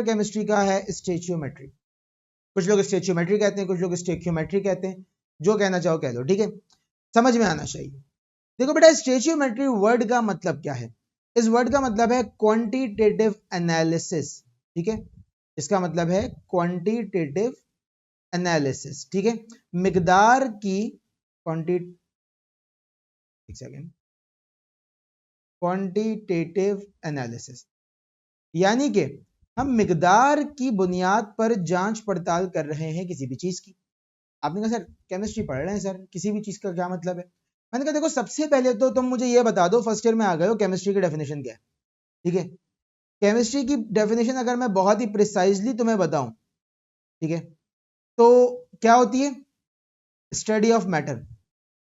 Chapter chemistry का है स्टेचियोमेट्री। कुछ लोग स्टेचियोमेट्री कहते हैं, कुछ लोग स्टेकियोमेट्री कहते हैं, जो कहना चाहो कह लो, ठीक है, समझ में आना चाहिए। देखो बेटा, स्टेचियोमेट्री वर्ड का मतलब क्या है? इस वर्ड का मतलब है क्वांटिटेटिव एनालिसिस, ठीक है, इसका मतलब है क्वांटिटेटिव एनालिसिस, ठीक है, मिकदार की क्वांटिटेटिव एनालिसिस, यानी कि हम मिकदार की बुनियाद पर जांच पड़ताल कर रहे हैं किसी भी चीज की। आपने कहा सर केमिस्ट्री पढ़ रहे हैं सर, किसी भी चीज का क्या मतलब है? मैंने कहा देखो, सबसे पहले तो तुम मुझे ये बता दो, फर्स्ट ईयर में आ गए हो, केमिस्ट्री की डेफिनेशन क्या है? ठीक है, केमिस्ट्री की डेफिनेशन अगर मैं बहुत ही प्रिसाइजली तुम्हें बताऊं, ठीक है, तो क्या होती है? Study of matter.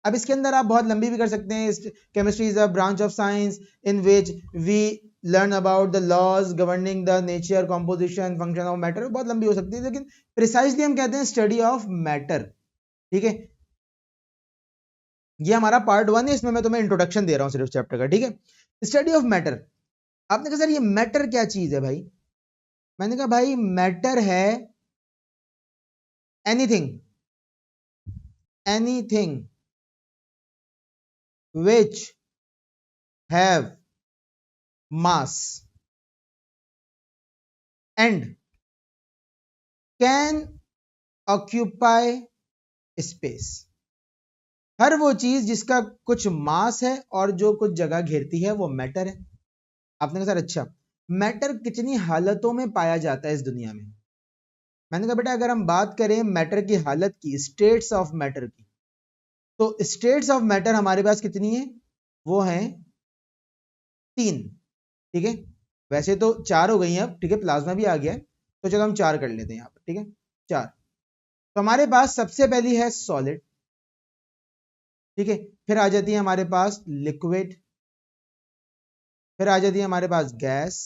अब इसके अंदर आप बहुत लंबी भी कर सकते हैं। Chemistry is a branch of science in which we learn about the laws governing the nature, composition, function of matter, बहुत लंबी हो सकती है, लेकिन प्रिसाइजली हम कहते हैं स्टडी ऑफ मैटर, ठीक है। ये हमारा पार्ट 1 है, इसमें मैं तुम्हें इंट्रोडक्शन दे रहा हूं सिर्फ चैप्टर का, ठीक है। Study of matter. आपने कहा सर ये मैटर क्या चीज है भाई? मैंने कहा भाई मैटर है anything which have mass and can occupy space। हर वो चीज जिसका कुछ मास है और जो कुछ जगह घेरती है वो मैटर है। आपने कहा सर अच्छा, मैटर कितनी हालतों में पाया जाता है इस दुनिया में? मैंने कहा बेटा अगर हम बात करें मैटर की हालत की, स्टेट्स ऑफ मैटर की, तो स्टेट्स ऑफ मैटर हमारे पास कितनी है? वो है 3, ठीक है। वैसे तो 4 हो गई हैं अब, ठीक है, प्लाज्मा भी आ गया है, तो चलो हम 4 कर लेते हैं यहाँ पर, ठीक है, 4। तो हमारे पास सबसे पहली है सॉलिड, ठीक है, फिर आ जाती है हमारे पास लिक्विड, फिर आ जाती है हमारे पास गैस,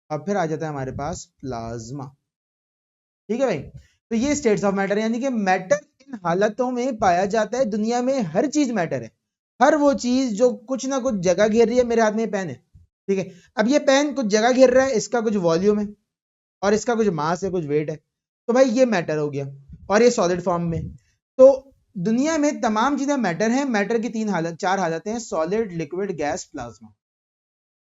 और फिर आ जाता है हमारे पास प्लाज्मा, ठीक है भाई। तो ये स्टेट्स ऑफ मैटर, यानी कि मैटर इन हालतों में पाया जाता है। दुनिया में हर चीज मैटर है, हर वो चीज जो कुछ ना कुछ जगह घेर रही है। मेरे हाथ में पेन है, ठीक है, अब ये पेन कुछ जगह घेर रहा है, इसका कुछ वॉल्यूम है और इसका कुछ मास है, कुछ वेट है, तो भाई ये मैटर हो गया, और ये सॉलिड फॉर्म में। तो दुनिया में तमाम चीजें मैटर हैं। मैटर की 4 हालतें हैं, सॉलिड, लिक्विड, गैस, प्लाज्मा।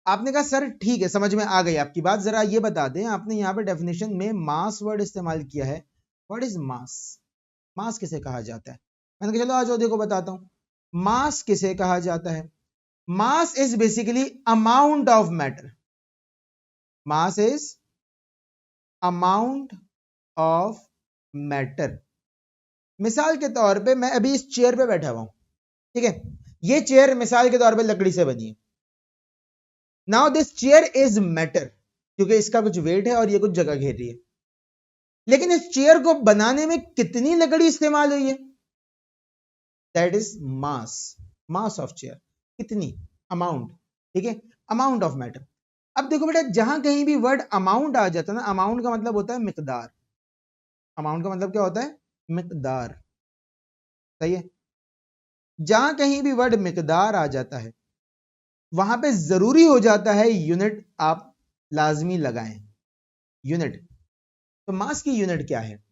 आपने कहा सर ठीक है, समझ में आ गई आपकी बात, जरा ये बता दें, आपने यहाँ पे डेफिनेशन में मास वर्ड इस्तेमाल किया है, व्हाट इज मास? मास किसे कहा जाता है? मैंने कहा चलो आ जाओ देखो बताता हूं मास किसे कहा जाता है। मास is basically amount of matter. Mass is amount of matter. मिसाल के तौर पे मैं अभी इस चेयर पे बैठा हुआ हूं, ठीक है, ये चेयर मिसाल के तौर पे लकड़ी से बनी है। Now this chair is matter, क्योंकि इसका कुछ वेट है और ये कुछ जगह घेर रही है। लेकिन इस चेयर को बनाने में कितनी लकड़ी इस्तेमाल हुई है? That is mass. Mass of chair कितनी, अमाउंट, ठीक है, अमाउंट ऑफ मैटर। अब देखो बेटा, जहां कहीं भी वर्ड अमाउंट आ जाता है ना, अमाउंट का मतलब होता है मिकदार। अमाउंट का मतलब क्या होता है? मिकदार, सही है। जहां कहीं भी वर्ड मिकदार आ जाता है वहां पे जरूरी हो जाता है यूनिट आप लाजमी लगाएं, यूनिट। तो मास की यूनिट क्या है?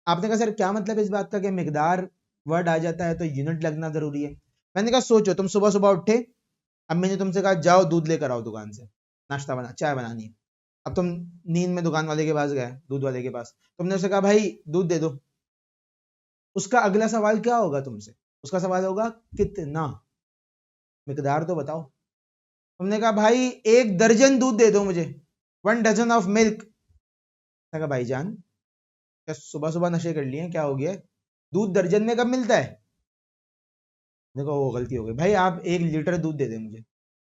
आपने कहा सर क्या मतलब इस बात का कि मिकदार वर्ड आ जाता है तो यूनिट लगना जरूरी है? मैंने कहा सोचो, तुम सुबह सुबह उठे, अम्मी ने तुमसे कहा जाओ दूध लेकर आओ दुकान से, नाश्ता बना, चाय बनानी है। अब तुम नींद में दुकान वाले के पास गए, दूध वाले के पास, तुमने उसे कहा भाई दूध दे दो। उसका अगला सवाल क्या होगा तुमसे? उसका सवाल होगा कितना, मिकदार तो बताओ। तुमने कहा भाई 1 दर्जन दूध दे दो मुझे, 1 डजन ऑफ मिल्क। कहा भाईजान क्या सुबह सुबह नशे कर लिए, क्या हो गया? दूध दर्जन में कब मिलता है? देखो वो गलती हो गई भाई, आप 1 लीटर दूध दे दे मुझे।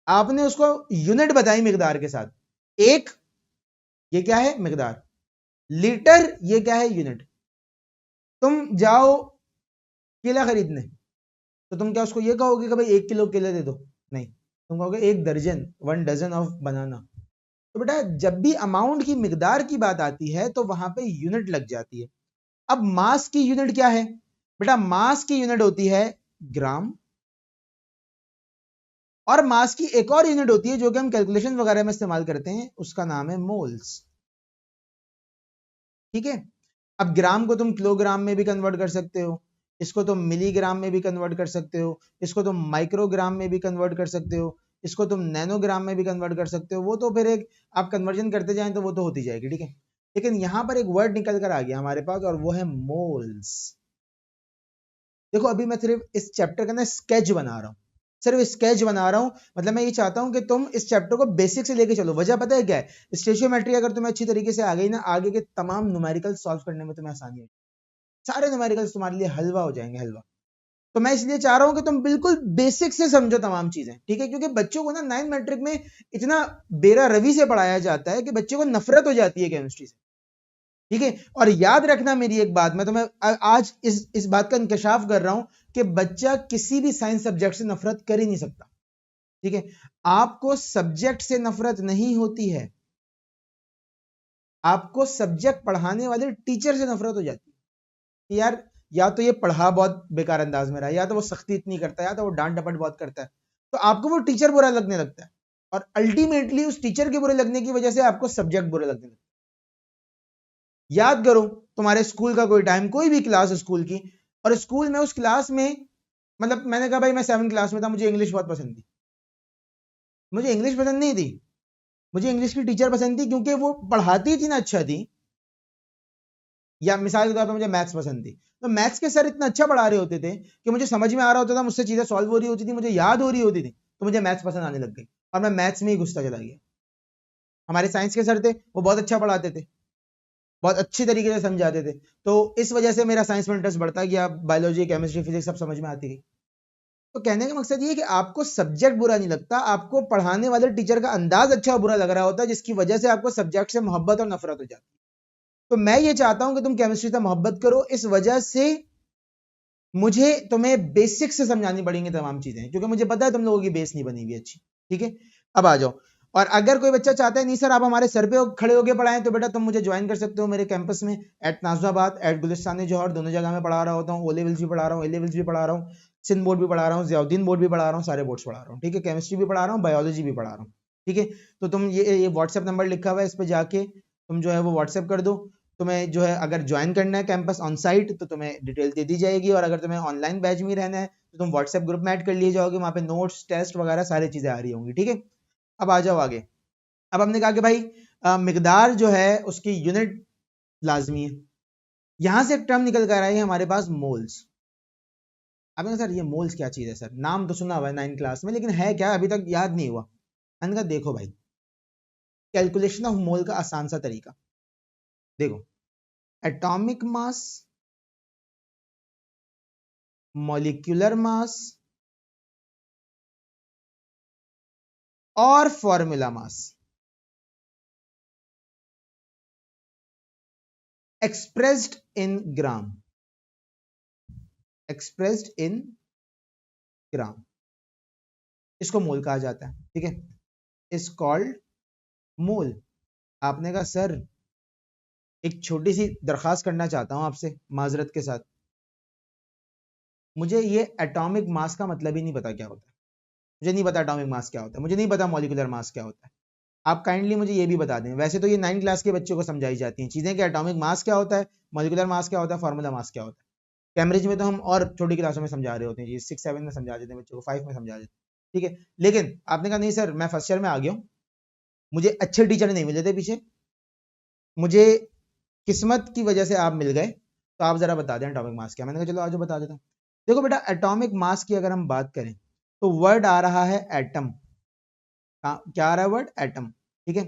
आपने उसको यूनिट बताई मिकदार के साथ, 1 ये क्या है मिकदार, लीटर ये क्या है यूनिट। तुम जाओ केला खरीदने, तो तुम क्या उसको ये कहोगे कि भाई 1 किलो केले दे दो? नहीं, तुम कहोगे 1 दर्जन, 1 डजन ऑफ बनाना। तो बेटा जब भी अमाउंट की मिकदार की बात आती है तो वहां पे यूनिट लग जाती है। अब मास की यूनिट क्या है? बेटा मास की यूनिट होती है ग्राम, और मास की एक और यूनिट होती है जो कि हम कैलकुलेशन वगैरह में इस्तेमाल करते हैं, उसका नाम है मोल्स। ठीक है। अब ग्राम को तुम किलोग्राम में भी कन्वर्ट कर सकते हो, इसको तुम मिलीग्राम में भी कन्वर्ट कर सकते हो, इसको तुम माइक्रोग्राम में भी कन्वर्ट कर सकते हो, इसको तुम नैनोग्राम में भी कन्वर्ट कर सकते हो। वो तो फिर एक आप कन्वर्जन करते जाएं तो वो तो होती जाएगी, ठीक है। लेकिन यहां पर एक वर्ड निकल कर आ गया हमारे पास और वो है मोल्स। देखो अभी मैं सिर्फ इस चैप्टर का ना स्केच बना रहा हूं, सिर्फ स्केच बना रहा हूं। मतलब मैं ये चाहता हूं कि तुम इस चैप्टर को बेसिक से लेके चलो। वजह पता है क्या है? स्टेशियोमेट्री अगर तुम्हें अच्छी तरीके से आ गई ना, आगे के तमाम न्यूमेरिकल सॉल्व करने में तुम्हें आसानी है, सारे न्यूमेरिकल्स तुम्हारे लिए हलवा हो जाएंगे, हलवा। तो मैं इसलिए चाह रहा हूं कि तुम बिल्कुल बेसिक से समझो तमाम चीजें, ठीक है। क्योंकि बच्चों को ना 9 मैट्रिक में इतना बेरा रवि से पढ़ाया जाता है कि बच्चों को नफरत हो जाती है केमिस्ट्री से, ठीक है। और याद रखना मेरी एक बात, मैं तुम्हें आज इस बात का इंकशाफ कर रहा हूं कि बच्चा किसी भी साइंस सब्जेक्ट से नफरत कर ही नहीं सकता, ठीक है। आपको सब्जेक्ट से नफरत नहीं होती है, आपको सब्जेक्ट पढ़ाने वाले टीचर से नफरत हो जाती है कि यार या तो ये पढ़ा बहुत बेकार अंदाज में रहा है, या तो वो सख्ती इतनी करता है, या तो वो डांट डपट बहुत करता है। तो आपको वो टीचर बुरा लगने लगता है, और अल्टीमेटली उस टीचर के बुरे लगने की वजह से आपको सब्जेक्ट बुरे लगने लगता है। याद करो तुम्हारे स्कूल का कोई टाइम, कोई भी क्लास स्कूल की, और स्कूल में उस क्लास में, मतलब मैंने कहा भाई मैं 7th क्लास में था, मुझे इंग्लिश बहुत पसंद थी। मुझे इंग्लिश पसंद नहीं थी, मुझे इंग्लिश की टीचर पसंद थी क्योंकि वो पढ़ाती थी ना अच्छा थी। या मिसाल के तौर पर मुझे मैथ्स पसंद थी, तो मैथ्स के सर इतना अच्छा पढ़ा रहे होते थे कि मुझे समझ में आ रहा होता था, मुझसे चीजें सॉल्व हो रही होती थी, मुझे याद हो रही होती थी, तो मुझे मैथ्स पसंद आने लग गई और मैं मैथ्स में ही घुसता चला गया। हमारे साइंस के सर थे, वो बहुत अच्छा पढ़ाते थे, बहुत अच्छी तरीके से समझाते थे, तो इस वजह से मेरा साइंस में इंटरेस्ट बढ़ता गया, बायोलॉजी केमिस्ट्री फिजिक्स सब समझ में आती गई। तो कहने का मकसद ये है कि आपको सब्जेक्ट बुरा नहीं लगता, आपको पढ़ाने वाले टीचर का अंदाज अच्छा और बुरा लग रहा होता है, जिसकी वजह से आपको सब्जेक्ट से मोहब्बत और नफरत हो जाती है। तो मैं ये चाहता हूं कि तुम केमिस्ट्री से मोहब्बत करो, इस वजह से मुझे तुम्हें बेसिक से समझानी पड़ेंगी तमाम चीजें, क्योंकि मुझे पता है तुम लोगों की बेस नहीं बनी हुई अच्छी, ठीक है। अब आ जाओ, और अगर कोई बच्चा चाहता है नहीं सर आप हमारे सर पे खड़े होकर पढ़ाएं, तो बेटा तुम मुझे ज्वाइन कर सकते हो मेरे कैंपस में, एट नाजिबाबाद एट गुलिस्तान जौहर, दोनों जगह में पढ़ा रहा होता हूँ। ओ लेवल्स भी पढ़ा रहा हूँ, ए लेवल्स भी पढ़ा रहा हूँ, सिंध बोर्ड भी पढ़ा रहा हूँ, जियाउद्दीन बोर्ड भी पढ़ा रहा हूँ, सारे बोर्ड्स पढ़ा रहा हूँ, ठीक है। केमिस्ट्री भी पढ़ा रहा हूँ, बायोलॉजी भी पढ़ा रहा हूँ, ठीक है। तो तुम ये व्हाट्सएप नंबर लिखा हुआ है, इस पर जाके तुम जो है वो व्हाट्सएप कर दो। तुम्हें जो है अगर ज्वाइन करना है कैंपस ऑन साइट तो तुम्हें डिटेल दे दी जाएगी, और अगर तुम्हें ऑनलाइन बैच में रहना है तो तुम व्हाट्सएप ग्रुप में ऐड कर लिए जाओगे, वहां पे नोट्स टेस्ट वगैरह सारी चीजें आ रही होंगी, ठीक है। अब आ जाओ आगे। अब हमने कहा कि भाई मिकदार जो है उसकी यूनिट लाजमी है। यहां से एक टर्म निकल कर आई है हमारे पास, मोल्स। अब सर ये मोल्स क्या चीज है सर, नाम तो सुना हुआ है 9 क्लास में, लेकिन है क्या अभी तक याद नहीं हुआ। मैंने कहा देखो भाई, कैलकुलेशन ऑफ मोल का आसान सा तरीका देखो, एटॉमिक मास, मॉलिक्यूलर मास और formula mass expressed in gram, expressed in gram, इसको मोल कहा जाता है, ठीक है। Is called mole. आपने कहा सर एक छोटी सी दरखास्त करना चाहता हूं आपसे माजरत के साथ, मुझे ये एटॉमिक मास का मतलब ही नहीं पता क्या होता है, मुझे नहीं पता एटॉमिक मास क्या होता है, मुझे नहीं पता मॉलिक्यूलर मास क्या होता है। आप काइंडली मुझे ये भी बता दें, वैसे तो ये 9 क्लास के बच्चों को समझाई जाती हैं चीजें कि एटॉमिक मास क्या होता है, मॉलिक्यूलर मास क्या होता है, फार्मूला मास क्या होता है। कैम्ब्रिज में तो हम और छोटी क्लासों में समझा रहे होते हैं जी, 6-7 में समझा देते हैं बच्चों को, 5 में समझा देते हैं, ठीक है। लेकिन आपने कहा नहीं सर मैं फर्स्ट ईयर में आ गया हूं, मुझे अच्छे टीचर नहीं मिले थे पीछे, मुझे किस्मत की वजह से आप मिल गए, तो आप जरा बता दें एटॉमिक मास क्या। मैंने कहा चलो आज बता देता हूं। देखो बेटा एटॉमिक मास की अगर हम बात करें तो वर्ड आ रहा है एटम। क्या आ रहा है वर्ड? एटम, ठीक है।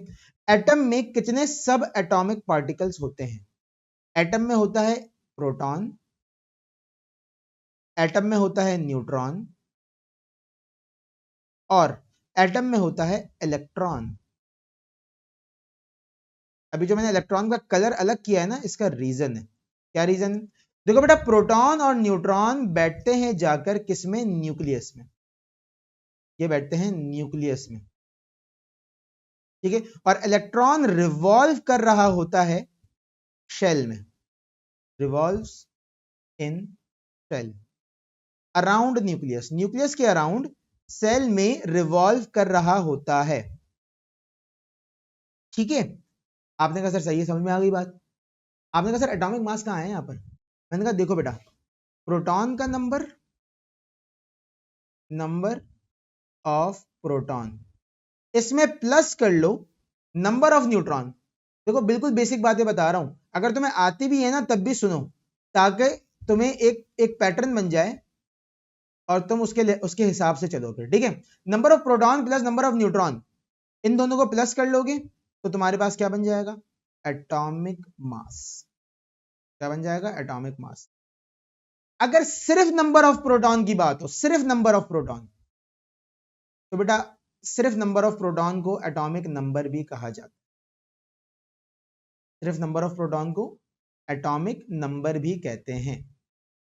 एटम में कितने सब एटॉमिक पार्टिकल्स होते हैं? एटम में होता है प्रोटॉन, एटम में होता है न्यूट्रॉन, और एटम में होता है इलेक्ट्रॉन। अभी जो मैंने इलेक्ट्रॉन का कलर अलग किया है ना, इसका रीजन है। क्या रीजन है? देखो बेटा प्रोटॉन और न्यूट्रॉन बैठते हैं जाकर किसमें? न्यूक्लियस में। ये बैठते हैं न्यूक्लियस में, ठीक है। और इलेक्ट्रॉन रिवॉल्व कर रहा होता है शेल में, रिवॉल्व्स इन शेल अराउंड न्यूक्लियस, न्यूक्लियस के अराउंड सेल में रिवॉल्व कर रहा होता है, ठीक है। आपने कहा सर सही है, समझ में आ गई बात। आपने कहा सर एटॉमिक मास कहाँ है यहाँ पर? मैंने कहा देखो बेटा, प्रोटॉन का नंबर ऑफ प्रोटॉन, इसमें प्लस कर लो नंबर ऑफ न्यूट्रॉन। देखो बिल्कुल बेसिक बातें बता रहा हूं, अगर तुम्हें आती भी है ना तब भी सुनो, ताकि तुम्हें एक पैटर्न बन जाए और तुम उसके हिसाब से चलोगे, ठीक है। Number of proton plus number of neutron, इन दोनों को प्लस कर लोगे तो तुम्हारे पास क्या बन जाएगा? Atomic mass. क्या बन जाएगा? Atomic mass. अगर सिर्फ नंबर ऑफ प्रोटॉन की बात हो, सिर्फ नंबर ऑफ प्रोटॉन, तो बेटा सिर्फ नंबर ऑफ प्रोटॉन को एटॉमिक नंबर भी कहा जाता है। सिर्फ नंबर ऑफ प्रोटॉन को एटॉमिक नंबर भी कहते हैं।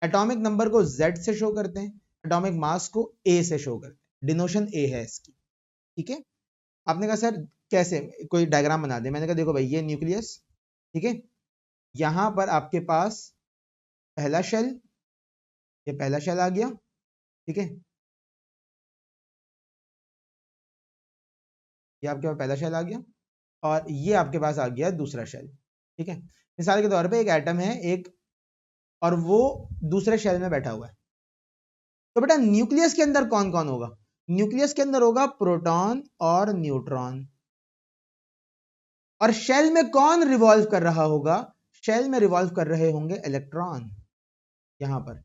एटॉमिक नंबर को Z से शो करते हैं, एटॉमिक मास को A से शो करते हैं, डिनोशन A है इसकी, ठीक है। आपने कहा सर कैसे, कोई डायग्राम बना दे। मैंने कहा देखो भाई, ये न्यूक्लियस, ठीक है, यहां पर आपके पास पहला शेल, ये पहला शेल आ गया, ठीक है, ये आपके पास पहला शेल आ गया, और ये आपके पास आ गया दूसरा शेल, ठीक है। मिसाल के तौर पे एक एटम है एक, और वो दूसरे शेल में बैठा हुआ है, तो बेटा न्यूक्लियस के अंदर कौन कौन होगा? न्यूक्लियस के अंदर होगा प्रोटॉन और न्यूट्रॉन। और शेल में कौन रिवॉल्व कर रहा होगा? शेल में रिवॉल्व कर रहे होंगे इलेक्ट्रॉन, यहां पर,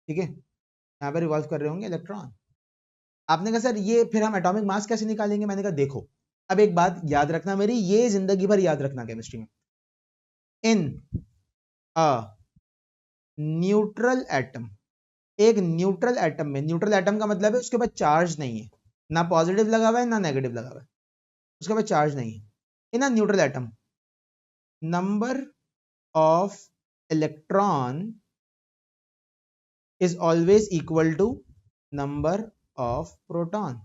ठीक है, यहां पर रिवॉल्व कर रहे होंगे इलेक्ट्रॉन। आपने कहा सर ये फिर हम एटॉमिक मास कैसे निकालेंगे? मैंने कहा देखो, अब एक बात याद रखना, मेरी ये जिंदगी भर याद रखना केमिस्ट्री में, इन अ न्यूट्रल एटम, एक न्यूट्रल एटम में, न्यूट्रल एटम का मतलब है उसके पास चार्ज नहीं है, ना पॉजिटिव लगा हुआ है ना नेगेटिव लगा हुआ है, उसके पास चार्ज नहीं है। In a neutral atom, number of electron is always equal to number of proton.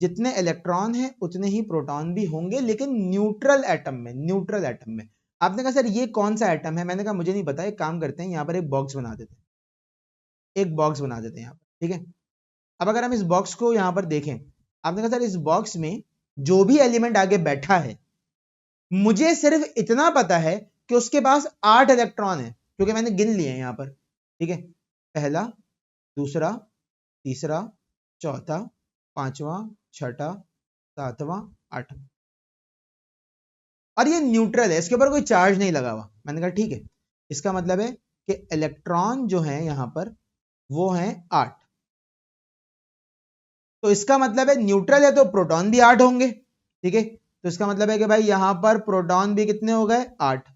जितने इलेक्ट्रॉन हैं उतने ही प्रोटॉन भी होंगे, लेकिन न्यूट्रल एटम में, न्यूट्रल एटम में। आपने कहा सर ये कौन सा एटम है? मैंने कहा मुझे नहीं पता, एक काम करते हैं, यहां पर एक बॉक्स बना देते हैं, एक बॉक्स बना देते हैं यहां पर, ठीक है। अब अगर हम इस बॉक्स को यहां पर देखें, आपने कहा सर इस बॉक्स में जो भी एलिमेंट आगे बैठा है, मुझे सिर्फ इतना पता है कि उसके पास 8 इलेक्ट्रॉन है, क्योंकि मैंने गिन लिए हैं यहां पर, ठीक है, पहला, दूसरा, तीसरा, चौथा, पांचवा, छठा, सातवां, आठवां, और ये न्यूट्रल है, इसके ऊपर कोई चार्ज नहीं लगा हुआ। मैंने कहा ठीक है, इसका मतलब है कि इलेक्ट्रॉन जो है यहां पर वो है 8, तो इसका मतलब है न्यूट्रल है तो प्रोटॉन भी 8 होंगे, ठीक है। तो इसका मतलब है कि भाई यहां पर प्रोटॉन भी कितने हो गए? 8।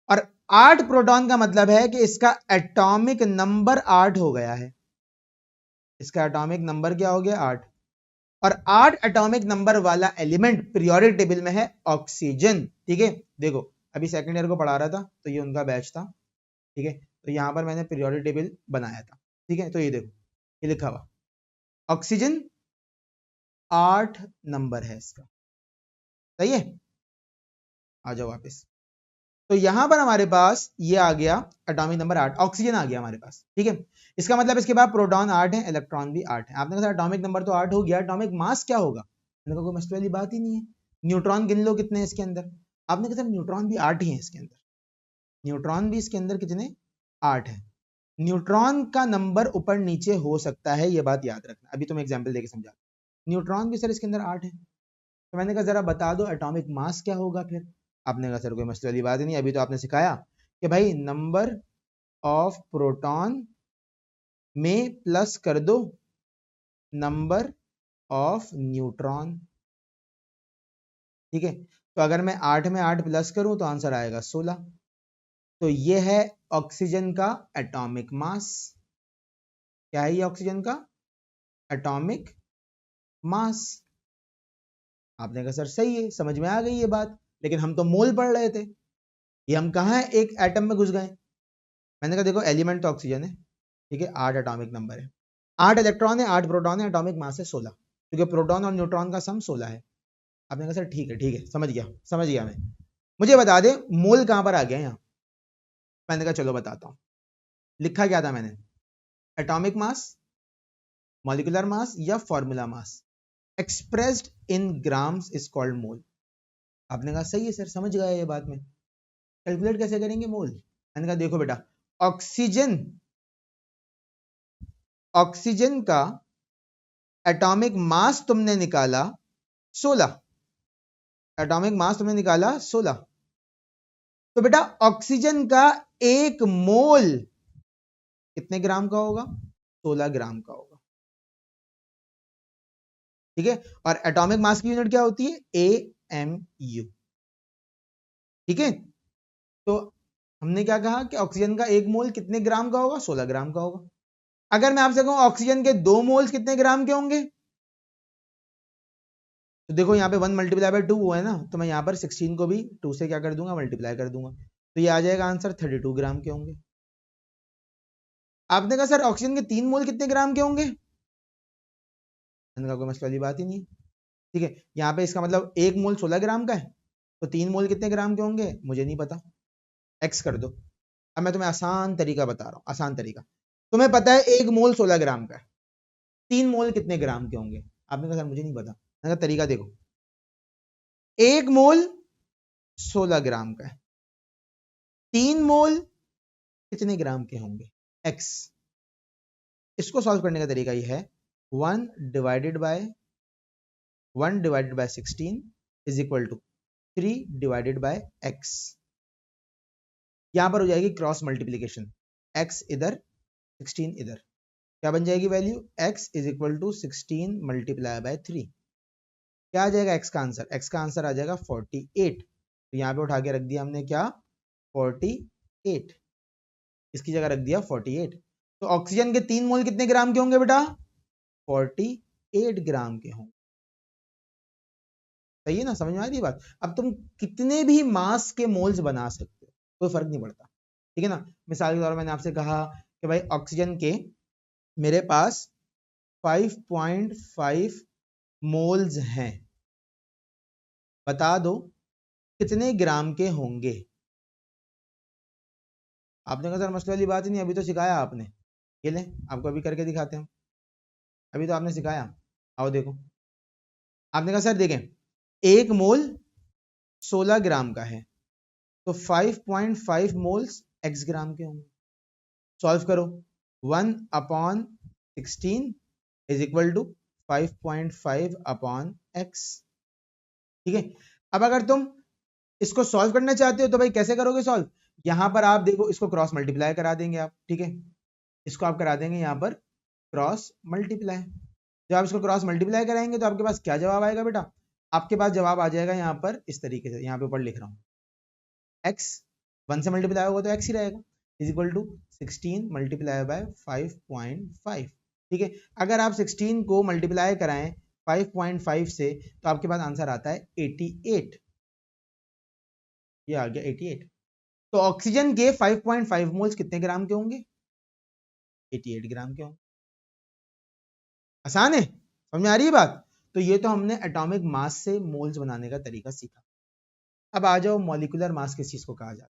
और 8 प्रोटॉन का मतलब है कि इसका एटॉमिक नंबर 8 हो गया है, इसका एटॉमिक नंबर क्या हो गया? 8। और 8 एटॉमिक नंबर वाला एलिमेंट पीरियोडिक टेबल में है ऑक्सीजन, ठीक है। देखो अभी सेकंड ईयर को पढ़ा रहा था, तो ये उनका बैच था, ठीक है, तो यहां पर मैंने पीरियोडिक टेबल बनाया था, ठीक है। तो ये देखो, ये लिखा हुआ ऑक्सीजन 8 नंबर है इसका, सही है। आ जाओ वापस, तो यहां पर हमारे पास ये आ गया एटॉमिक नंबर 8, ऑक्सीजन आ गया हमारे पास, ठीक है। इसका मतलब इसके बाद प्रोटॉन 8 है, इलेक्ट्रॉन भी 8 है। आपने कहा एटॉमिक नंबर तो 8 हो गया, एटॉमिक मास क्या होगा? मैंने कहा कोई मसले वाली बात ही नहीं है, न्यूट्रॉन गिन लो कितने हैं इसके अंदर। आपने कहा न्यूट्रॉन भी 8 ही है इसके अंदर, न्यूट्रॉन भी इसके अंदर कितने? 8 है। न्यूट्रॉन का नंबर ऊपर नीचे हो सकता है, ये बात याद रखना, अभी तुम एग्जाम्पल देके समझा। न्यूट्रॉन भी सर इसके अंदर 8 है, तो मैंने कहा जरा बता दो एटॉमिक मास क्या होगा फिर। आपने कहा सर कोई मसले वाली बात ही नहीं, अभी तो आपने सिखाया कि भाई नंबर ऑफ प्रोटॉन में प्लस कर दो नंबर ऑफ न्यूट्रॉन, ठीक है। तो अगर मैं 8 में 8 प्लस करूं तो आंसर आएगा 16। तो ये है ऑक्सीजन का एटॉमिक मास। क्या है ये ऑक्सीजन का एटॉमिक मास? आपने कहा सर सही है, समझ में आ गई ये बात, लेकिन हम तो मोल पढ़ रहे थे, ये हम कहां है एक एटम में घुस गए। मैंने कहा देखो एलिमेंट तो ऑक्सीजन है, ठीक है, 8 एटॉमिक नंबर है, 8 इलेक्ट्रॉन है, 8 प्रोटॉन है, एटॉमिक मास है 16, क्योंकि प्रोटॉन और न्यूट्रॉन का सम 16 है। आपने कहा सर ठीक है, समझ गया मैं। मुझे बता दे मोल कहां पर आ गया यहाँ। मैंने कहा चलो बताता हूं, लिखा क्या था मैंने, एटॉमिक मास, मॉलिक्यूलर मास या formula mass. Expressed in grams is called mole. आपने कहा सही है सर, समझ गया ये बात में, कैलकुलेट कैसे करेंगे मोल? मैंने कहा देखो बेटा, ऑक्सीजन ऑक्सीजन का एटॉमिक मास तुमने निकाला 16, एटॉमिक मास तुमने निकाला 16, तो बेटा ऑक्सीजन का एक मोल कितने ग्राम का होगा? 16 ग्राम का होगा। ठीक है, और एटॉमिक मास की यूनिट क्या होती है? AMU। ठीक है, तो हमने क्या कहा कि ऑक्सीजन का एक मोल कितने ग्राम का होगा? 16 ग्राम का होगा। अगर मैं आपसे कहूं ऑक्सीजन के 2 मोल्स कितने ग्राम के होंगे, तो देखो यहाँ पे 1 मल्टीप्लाई बाय 2 हुआ है ना, तो मैं यहाँ पर 16 को भी 2 से क्या कर दूंगा? मल्टीप्लाई कर दूंगा, तो ये आ जाएगा आंसर 32 ग्राम के होंगे। आपने कहा सर ऑक्सीजन के 3 मोल कितने ग्राम के होंगे? मैंने कहा कोई मसले वाली बात ही नहीं। ठीक है, यहाँ पे इसका मतलब एक मोल 16 ग्राम का है, तो 3 मोल कितने ग्राम के होंगे? मुझे नहीं पता, एक्स कर दो। अब मैं तुम्हें आसान तरीका बता रहा हूँ, आसान तरीका। तुम्हें पता है एक मोल 16 ग्राम का है, 3 मोल कितने ग्राम के होंगे? आपने कहा सर मुझे नहीं पता। मैंने कहा तरीका देखो, एक मोल 16 ग्राम का है, 3 मोल कितने ग्राम के होंगे? एक्स। इसको सॉल्व करने का तरीका यह है, 1 divided by 16 is equal to 3 divided by x. यहां पर हो जाएगी क्रॉस मल्टीप्लीकेशन, एक्स इधर 16 इधर, क्या बन जाएगी value? x is equal to 16 multiply by 3। क्या आ जाएगा x का आंसर? x का आंसर आ जाएगा 48। तो यहाँ पे उठा के रख दिया हमने क्या? 48, इसकी जगह रख दिया 48। तो ऑक्सीजन के 3 मोल कितने ग्राम के होंगे बेटा? 48 ग्राम के होंगे। सही है ना, समझ में आ रही बात? अब तुम कितने भी मास के मोल्स बना सकते हो, कोई फर्क नहीं पड़ता। ठीक है ना, मिसाल के तौर पर मैंने आपसे कहा कि भाई ऑक्सीजन के मेरे पास 5.5 मोल्स हैं, बता दो कितने ग्राम के होंगे? आपने कहा सर मसले वाली बात ही नहीं, अभी तो सिखाया आपने। ये ले, आपको अभी करके दिखाते हैं, अभी तो आपने सिखाया। आओ देखो, आपने कहा सर देखें एक मोल 16 ग्राम का है, तो 5.5 मोल्स x ग्राम के होंगे। सॉल्व करो, 1 upon 16 is equal to 5.5 upon x। ठीक है, अब अगर तुम इसको सॉल्व करना चाहते हो तो भाई कैसे करोगे सॉल्व? यहां पर आप देखो, इसको क्रॉस मल्टीप्लाई करा देंगे आप। ठीक है, इसको आप करा देंगे यहां पर क्रॉस मल्टीप्लाई। जब आप इसको क्रॉस मल्टीप्लाई कराएंगे तो आपके पास क्या जवाब आएगा बेटा? आपके पास जवाब आ जाएगा यहां पर इस तरीके से, यहां पे ऊपर लिख रहा हूं, x 1 से मल्टीप्लाई होगा तो x ही रहेगा, is equal to 16 multiply by 5.5। ठीक है, अगर आप 16 को मल्टीप्लाई कराएं 5.5 से तो आपके पास आंसर आता है 88। ये आ गया 88। तो ऑक्सीजन के 5.5 मोल्स कितने ग्राम के होंगे? 88 ग्राम के होंगे। आसान है, समझ में आ रही है बात? तो ये तो हमने एटॉमिक मास से मोल्स बनाने का तरीका सीखा। अब आ जाओ मॉलिक्यूलर मास किस चीज को कहा जाता है,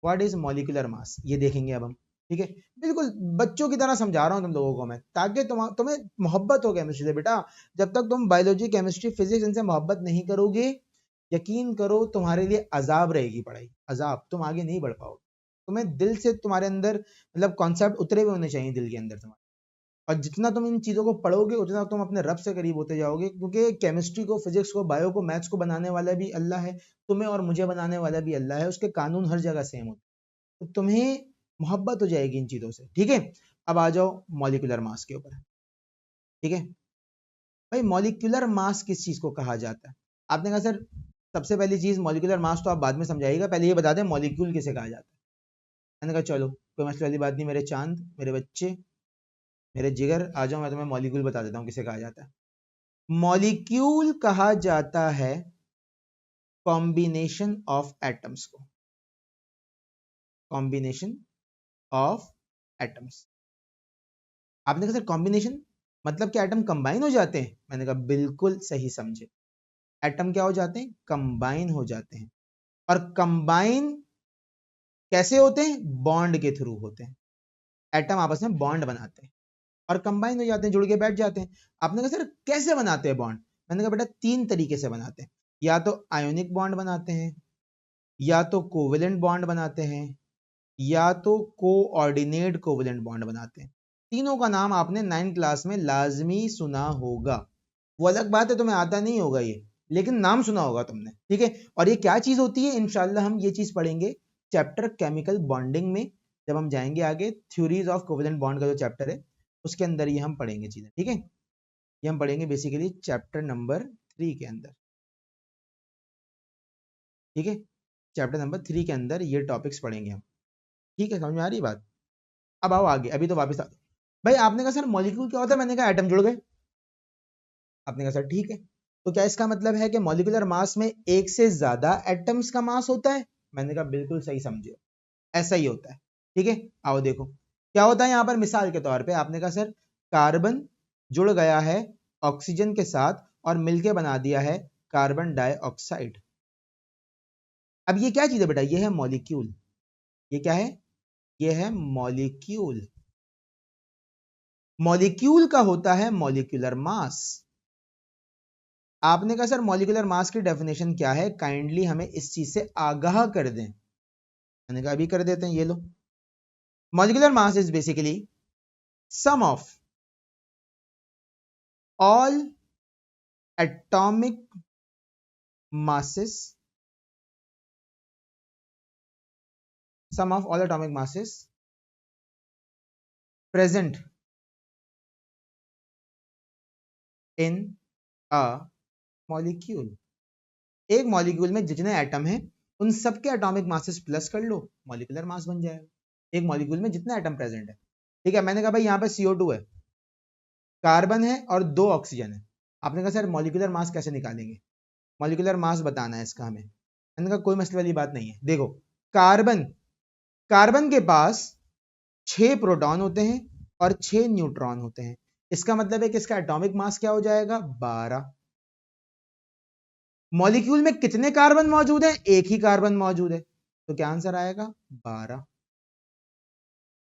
व्हाट इज मॉलिक्यूलर मास, ये देखेंगे अब हम। ठीक है, बिल्कुल बच्चों की तरह समझा रहा हूं तुम लोगों को मैं, ताकि तुम्हें मोहब्बत हो केमिस्ट्री से। बेटा जब तक तुम बायोलॉजी केमिस्ट्री फिजिक्स इनसे मोहब्बत नहीं करोगे, यकीन करो तुम्हारे लिए अजाब रहेगी पढ़ाई, अजाब, तुम आगे नहीं बढ़ पाओगे। तुम्हें दिल से तुम्हारे अंदर मतलब कॉन्सेप्ट उतरे हुए होने चाहिए दिल के अंदर तुम्हारे, और जितना तुम इन चीजों को पढ़ोगे उतना तुम अपने रब से करीब होते जाओगे, क्योंकि केमिस्ट्री को, फिजिक्स को, बायो को, मैथ्स को बनाने वाला भी अल्लाह है, तुम्हें और मुझे बनाने वाला भी अल्लाह है, उसके कानून हर जगह सेम होते हैं, तो तुम्हें मोहब्बत हो जाएगी इन चीजों से। ठीक है, अब आ जाओ मॉलिक्यूलर मास के ऊपर। ठीक है भाई, मॉलिक्यूलर मास किस चीज को कहा जाता है? आपने कहा सर सबसे पहली चीज मॉलिक्यूलर मास तो आप बाद में समझाइएगा, पहले ये बता दें मॉलिक्यूल किसे कहा जाता है। मैंने कहा चलो कोई मसले वाली बात नहीं, मेरे चांद, मेरे बच्चे, मेरे जिगर, आ जाओ मैं तुम्हें मॉलिक्यूल बता देता हूं किसे कहा जाता है। मॉलिक्यूल कहा जाता है कॉम्बिनेशन ऑफ एटम्स को, कॉम्बिनेशन ऑफ एटम्स। आपने कहा सर कॉम्बिनेशन मतलब क्या एटम कंबाइन हो जाते हैं? मैंने कहा बिल्कुल सही समझे, एटम क्या हो जाते हैं? कंबाइन हो जाते हैं। और कंबाइन कैसे होते हैं? बॉन्ड के थ्रू होते हैं, एटम आपस में बॉन्ड बनाते हैं। और कंबाइन हो जाते हैं, जुड़ के बैठ जाते हैं। आपने कहा सर कैसे बनाते हैं बॉन्ड? मैंने कहा बेटा 3 तरीके से बनाते हैं, या तो आयोनिक बॉन्ड बनाते हैं, या तो कोवेलेंट बॉन्ड बनाते हैं, या तो कोऑर्डिनेट कोवेलेंट बॉन्ड बनाते हैं। तीनों का नाम आपने 9th क्लास में लाजमी सुना होगा। वो अलग बात है तुम्हें आता नहीं होगा ये, लेकिन नाम सुना होगा तुमने, ठीक है। और ये क्या चीज होती है, इंशाल्लाह हम ये चीज पढ़ेंगे चैप्टर केमिकल बॉन्डिंग में, जब हम जाएंगे आगे थ्योरीज ऑफ कोवेलेंट बॉन्ड का जो चैप्टर है उसके अंदर ये हम पढ़ेंगे चीजें, ठीक है। ये हम पढ़ेंगे बेसिकली चैप्टर नंबर 3 के अंदर, ठीक है। चैप्टर नंबर 3 के अंदर ये टॉपिक्स पढ़ेंगे हम, ठीक है। समझ में आ रही बात? अब आओ आगे, अभी तो वापस आ भाई। आपने कहा सर मॉलिक्यूल क्या होता है? मैंने कहा एटम जुड़ गए। आपने कहा सर ठीक है, तो क्या इसका मतलब है कि मॉलिक्यूलर मास में एक से ज्यादा एटम्स का मास होता है? मैंने कहा बिल्कुल सही समझे, ऐसा ही होता है, ठीक है। आओ देखो क्या होता है यहां पर। मिसाल के तौर पे आपने कहा सर कार्बन जुड़ गया है ऑक्सीजन के साथ और मिलके बना दिया है कार्बन डाइऑक्साइड। अब ये क्या चीज है बेटा? ये है मॉलिक्यूल। ये क्या है? ये है मॉलिक्यूल। मॉलिक्यूल का होता है मॉलिक्यूलर मास। आपने कहा सर मॉलिक्यूलर मास की डेफिनेशन क्या है? काइंडली हमें इस चीज से आगाह कर दें। मैंने कहा अभी कर देते हैं, ये लो। Molecular mass is basically sum of all atomic masses, sum of all atomic masses present in a molecule। एक मॉलिक्यूल में जितने एटम हैं उन सबके एटॉमिक मासेस प्लस कर लो, मॉलिक्यूलर मास बन जाएगा। एक मॉलिक्यूल में जितने एटम प्रेजेंट है, ठीक है। मैंने कहा भाई यहाँ पे CO2 है, कार्बन है और 2 ऑक्सीजन है। आपने कहा सर मॉलिक्यूलर मास कैसे निकालेंगे? मॉलिक्यूलर मास बताना है इसका हमें। मैंने कहा कोई मसले वाली बात नहीं है। देखो कार्बन, कार्बन के पास 6 प्रोटॉन होते हैं और 6 न्यूट्रॉन होते हैं। इसका मतलब है कि इसका एटॉमिक मास क्या हो जाएगा? 12। मॉलिक्यूल में कितने कार्बन मौजूद हैं? एक ही कार्बन मौजूद है, तो क्या आंसर आएगा? 12।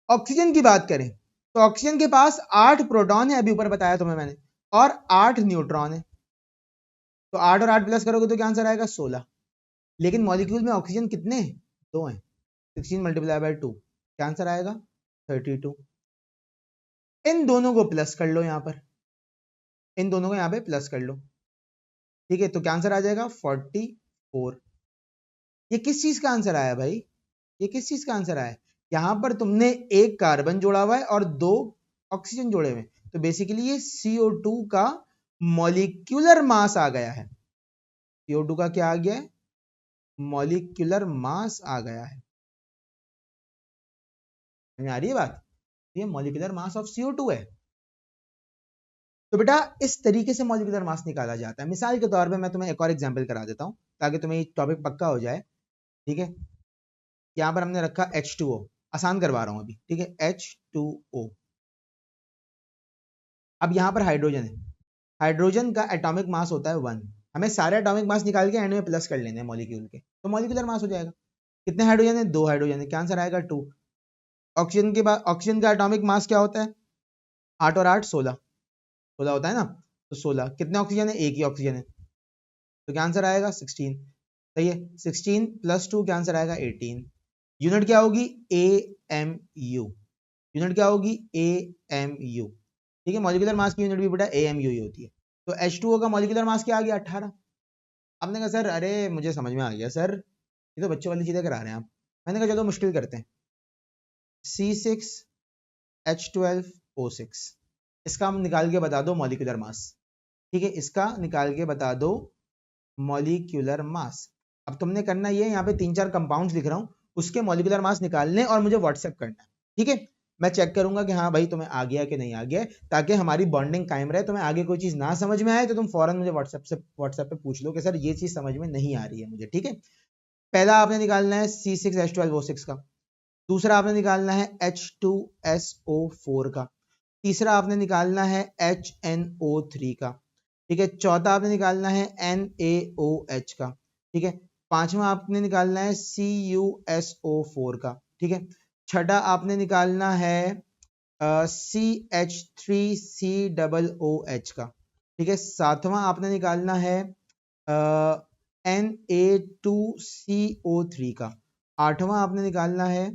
ऑक्सीजन की बात करें तो ऑक्सीजन के पास 8 प्रोटॉन है, अभी ऊपर बताया तुम्हें मैंने, और 8 न्यूट्रॉन है। तो 8 और 8 प्लस करोगे तो क्या आंसर आएगा? 16। लेकिन मॉलिक्यूल में ऑक्सीजन कितने हैं? 2 हैं। 16 मल्टीप्लाई बाय 2, क्या आंसर आएगा? 32। इन दोनों को प्लस कर लो, यहां पर इन दोनों को यहां पे प्लस कर लो, ठीक है। तो क्या आंसर आ जाएगा? 44। ये किस चीज का आंसर आया भाई? ये किस चीज का आंसर आया? यहां पर तुमने एक कार्बन जोड़ा हुआ है और 2 ऑक्सीजन जोड़े हुए, तो बेसिकली ये CO2 का मॉलिक्यूलर मास आ गया है। CO2 का क्या आ गया है? मॉलिक्यूलर मास आ गया है। आ रही है बात? ये मॉलिक्यूलर मास ऑफ CO2 है। तो बेटा इस तरीके से मॉलिक्यूलर मास निकाला जाता है। मिसाल के तौर पे मैं तुम्हें एक और एग्जांपल करा देता हूं ताकि तुम्हें ये टॉपिक पक्का हो जाए, ठीक है। यहां पर हमने रखा H2O, आसान करवा रहा हूं अभी, ठीक है। H2O। अब यहां पर हाइड्रोजन है, हाइड्रोजन का एटॉमिक मास होता है 1। हमें सारे एटॉमिक मास निकाल के एंड में प्लस कर लेने हैं मॉलिक्यूल के, तो मॉलिक्यूलर मास हो जाएगा। कितने हाइड्रोजन है? 2 हाइड्रोजन है, क्या आंसर आएगा? 2। ऑक्सीजन के बाद ऑक्सीजन का एटॉमिक मास क्या होता है? 8 और 8 16, 16 होता है ना। तो 16, कितने ऑक्सीजन है? एक ही ऑक्सीजन है, तो क्या आंसर आएगा? 16। सही है। 16 प्लस 2 क्या आंसर आएगा? 18। यूनिट क्या होगी? AMU। यूनिट क्या होगी? AMU, ठीक है। मॉलिक्यूलर मास की यूनिट भी बेटा AMU ही होती है। तो H2O का मॉलिक्यूलर मास क्या आ गया? 18। आपने कहा सर अरे मुझे समझ में आ गया सर, ये तो बच्चों वाली चीजें करा रहे हैं आप। मैंने कहा चलो मुश्किल करते हैं। C6H12O6, इसका हम निकाल के बता दो मॉलिक्यूलर मास, ठीक है। इसका निकाल के बता दो मॉलिक्यूलर मास। अब तुमने करना ये, यहाँ पे 3-4 कंपाउंड्स लिख रहा हूं, उसके मॉलिक्यूलर मास निकालने और मुझे व्हाट्सएप करना, ठीक है। मैं चेक करूंगा कि हाँ भाई तुम्हें आ गया कि नहीं आ गया, ताकि हमारी बॉन्डिंग कायम रहे। तुम्हें आगे कोई चीज ना समझ में आए तो तुम फौरन मुझे व्हाट्सएप पे पूछ लो कि सर ये चीज समझ में नहीं आ रही है मुझे, ठीक है। पहला आपने निकालना है C6H12O6 का, दूसरा आपने निकालना है H2SO4 का, तीसरा आपने निकालना है HNO3 का, ठीक है। चौथा आपने निकालना है NaOH का, ठीक है। पांचवा आपने निकालना है CuSO4 का, ठीक है। छठा आपने निकालना है CH3COOH का, ठीक है। सातवां आपने निकालना है Na2CO3 का। आठवां आपने निकालना है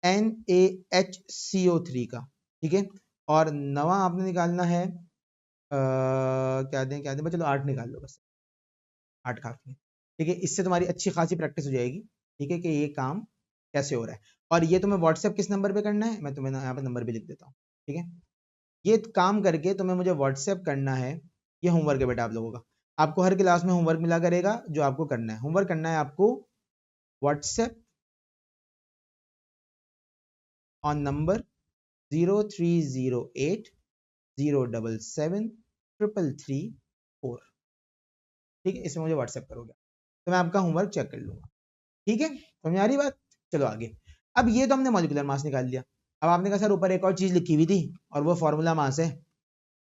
NaHCO3 का, ठीक है। और नवां आपने निकालना है क्या दें चलो 8 निकाल लो, बस 8 काफी है, ठीक है। इससे तुम्हारी अच्छी खासी प्रैक्टिस हो जाएगी, ठीक है, कि ये काम कैसे हो रहा है। और ये तुम्हें व्हाट्सएप किस नंबर पे करना है, मैं तुम्हें यहाँ पे नंबर भी लिख देता हूँ, ठीक है। ये काम करके तुम्हें मुझे व्हाट्सएप करना है। ये होमवर्क है बेटा आप लोगों का, आपको हर क्लास में होमवर्क मिला करेगा। जो आपको करना है, होमवर्क करना है आपको व्हाट्सएप ऑन नंबर 0308077334, ठीक है। इसमें मुझे व्हाट्सएप करोगे तो मैं आपका होमवर्क चेक कर लूंगा, ठीक है। समझ आ रही बात? चलो आगे। अब ये तो हमने मॉलिक्यूलर मास निकाल लिया। अब आपने कहा सर ऊपर एक और चीज लिखी हुई थी और वो फॉर्मूला मास है,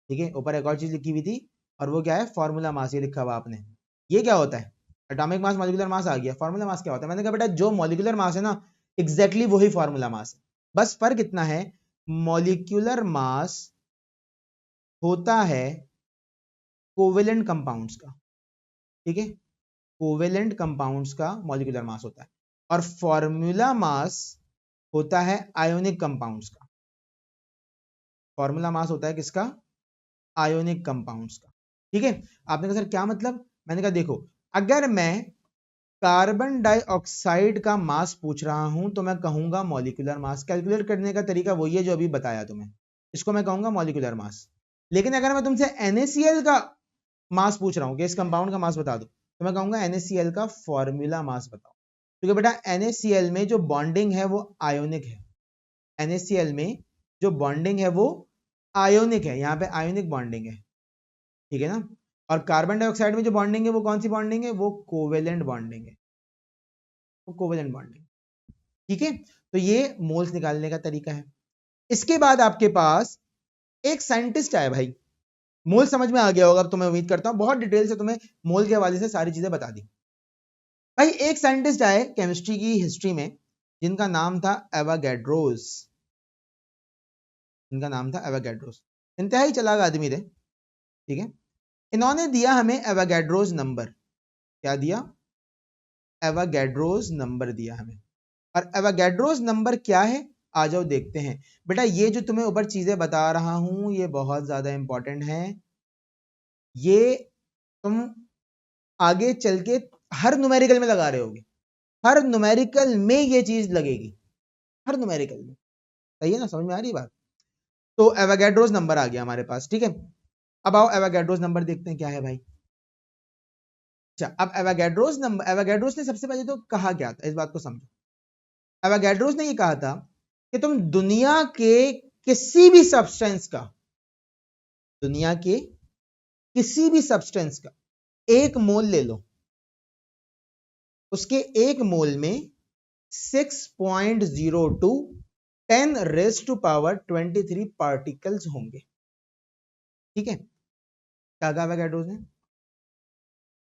ठीक है। ऊपर एक और चीज लिखी हुई थी और वो क्या है, फॉर्मूला मास। ये लिखा हुआ आपने, ये क्या होता है? एटॉमिक मास, मॉलिक्यूलर मास आ गया। फॉर्मूला मास क्या होता है? मैंने कहा बेटा जो मॉलिक्यूलर मास है ना, एग्जैक्टली वही फॉर्मूला मास है। बस फर्क इतना है, मॉलिक्यूलर मास होता है कोवेलेंट कंपाउंड्स का, ठीक है। कोवेलेंट कंपाउंड्स का मॉलिक्यूलर मास होता है। और फॉर्मूला मास होता है आयोनिक कंपाउंड्स का। फॉर्मूला मास होता है किसका? आयोनिक कंपाउंड्स का, ठीक है। आपने कहा सर क्या मतलब? मैंने कहा देखो, अगर मैं कार्बन डाइऑक्साइड का मास पूछ रहा हूं तो मैं कहूंगा मॉलिक्यूलर मास। कैलकुलेट करने का तरीका वही है जो अभी बताया तुम्हें, इसको मैं कहूंगा मॉलिक्यूलर मास। लेकिन अगर मैं तुमसे NaCl का मास पूछ रहा हूं कि इस कंपाउंड का मास बता दो, तो मैं कहूंगा NaCl का फॉर्मूला मास बताओ। क्योंकि बेटा NaCl में जो बॉन्डिंग है वो आयोनिक है। NaCl में जो बॉन्डिंग है वो आयोनिक है, यहां पे आयोनिक बॉन्डिंग है, ठीक है ना। और कार्बन डाइऑक्साइड में जो बॉन्डिंग है वो कौन सी बॉन्डिंग है? वो कोवेलेंट बॉन्डिंग है, वो कोवेलेंट बॉन्डिंग, ठीक है। तो ये मोल्स निकालने का तरीका है। इसके बाद आपके पास एक साइंटिस्ट आया भाई, मोल समझ में आ गया होगा अब तो मैं उम्मीद करता हूं, बहुत डिटेल से तुम्हें मोल के हवाले से सारी चीजें बता दी। भाई एक साइंटिस्ट आए केमिस्ट्री की हिस्ट्री में, जिनका नाम था एवागैड्रोस। इनका नाम था एवागैड्रोस, इंतहाई चालाक आदमी थे, ठीक है। इन्होंने दिया हमें एवागैड्रोस नंबर। क्या दिया? एवागैड्रोस नंबर दिया हमें। और एवागैड्रोस नंबर क्या है, आ जाओ देखते हैं। बेटा ये जो तुम्हें ऊपर चीजें बता रहा हूं ये बहुत ज्यादा इंपॉर्टेंट है। ये तुम आगे चल के हर न्यूमेरिकल में लगा रहे होगे, हर न्यूमेरिकल में ये चीज लगेगी, हर न्यूमेरिकल में। सही है ना? समझ में आ रही बात? तो एवागैड्रोस नंबर आ गया हमारे पास, ठीक है। अब आओ एवागैड्रोस नंबर देखते हैं क्या है भाई। अच्छा, अब एवागैड्रोस नंबर, एवागैड्रोस ने सबसे पहले तो कहा क्या था, इस बात को समझो। एवागैड्रोस ने ये कहा था कि तुम दुनिया के किसी भी सब्सटेंस का, दुनिया के किसी भी सब्सटेंस का एक मोल ले लो, उसके एक मोल में 6.02 10⁻⁻23 पार्टिकल्स होंगे, ठीक है। क्या कहा एवागैड्रोस ने?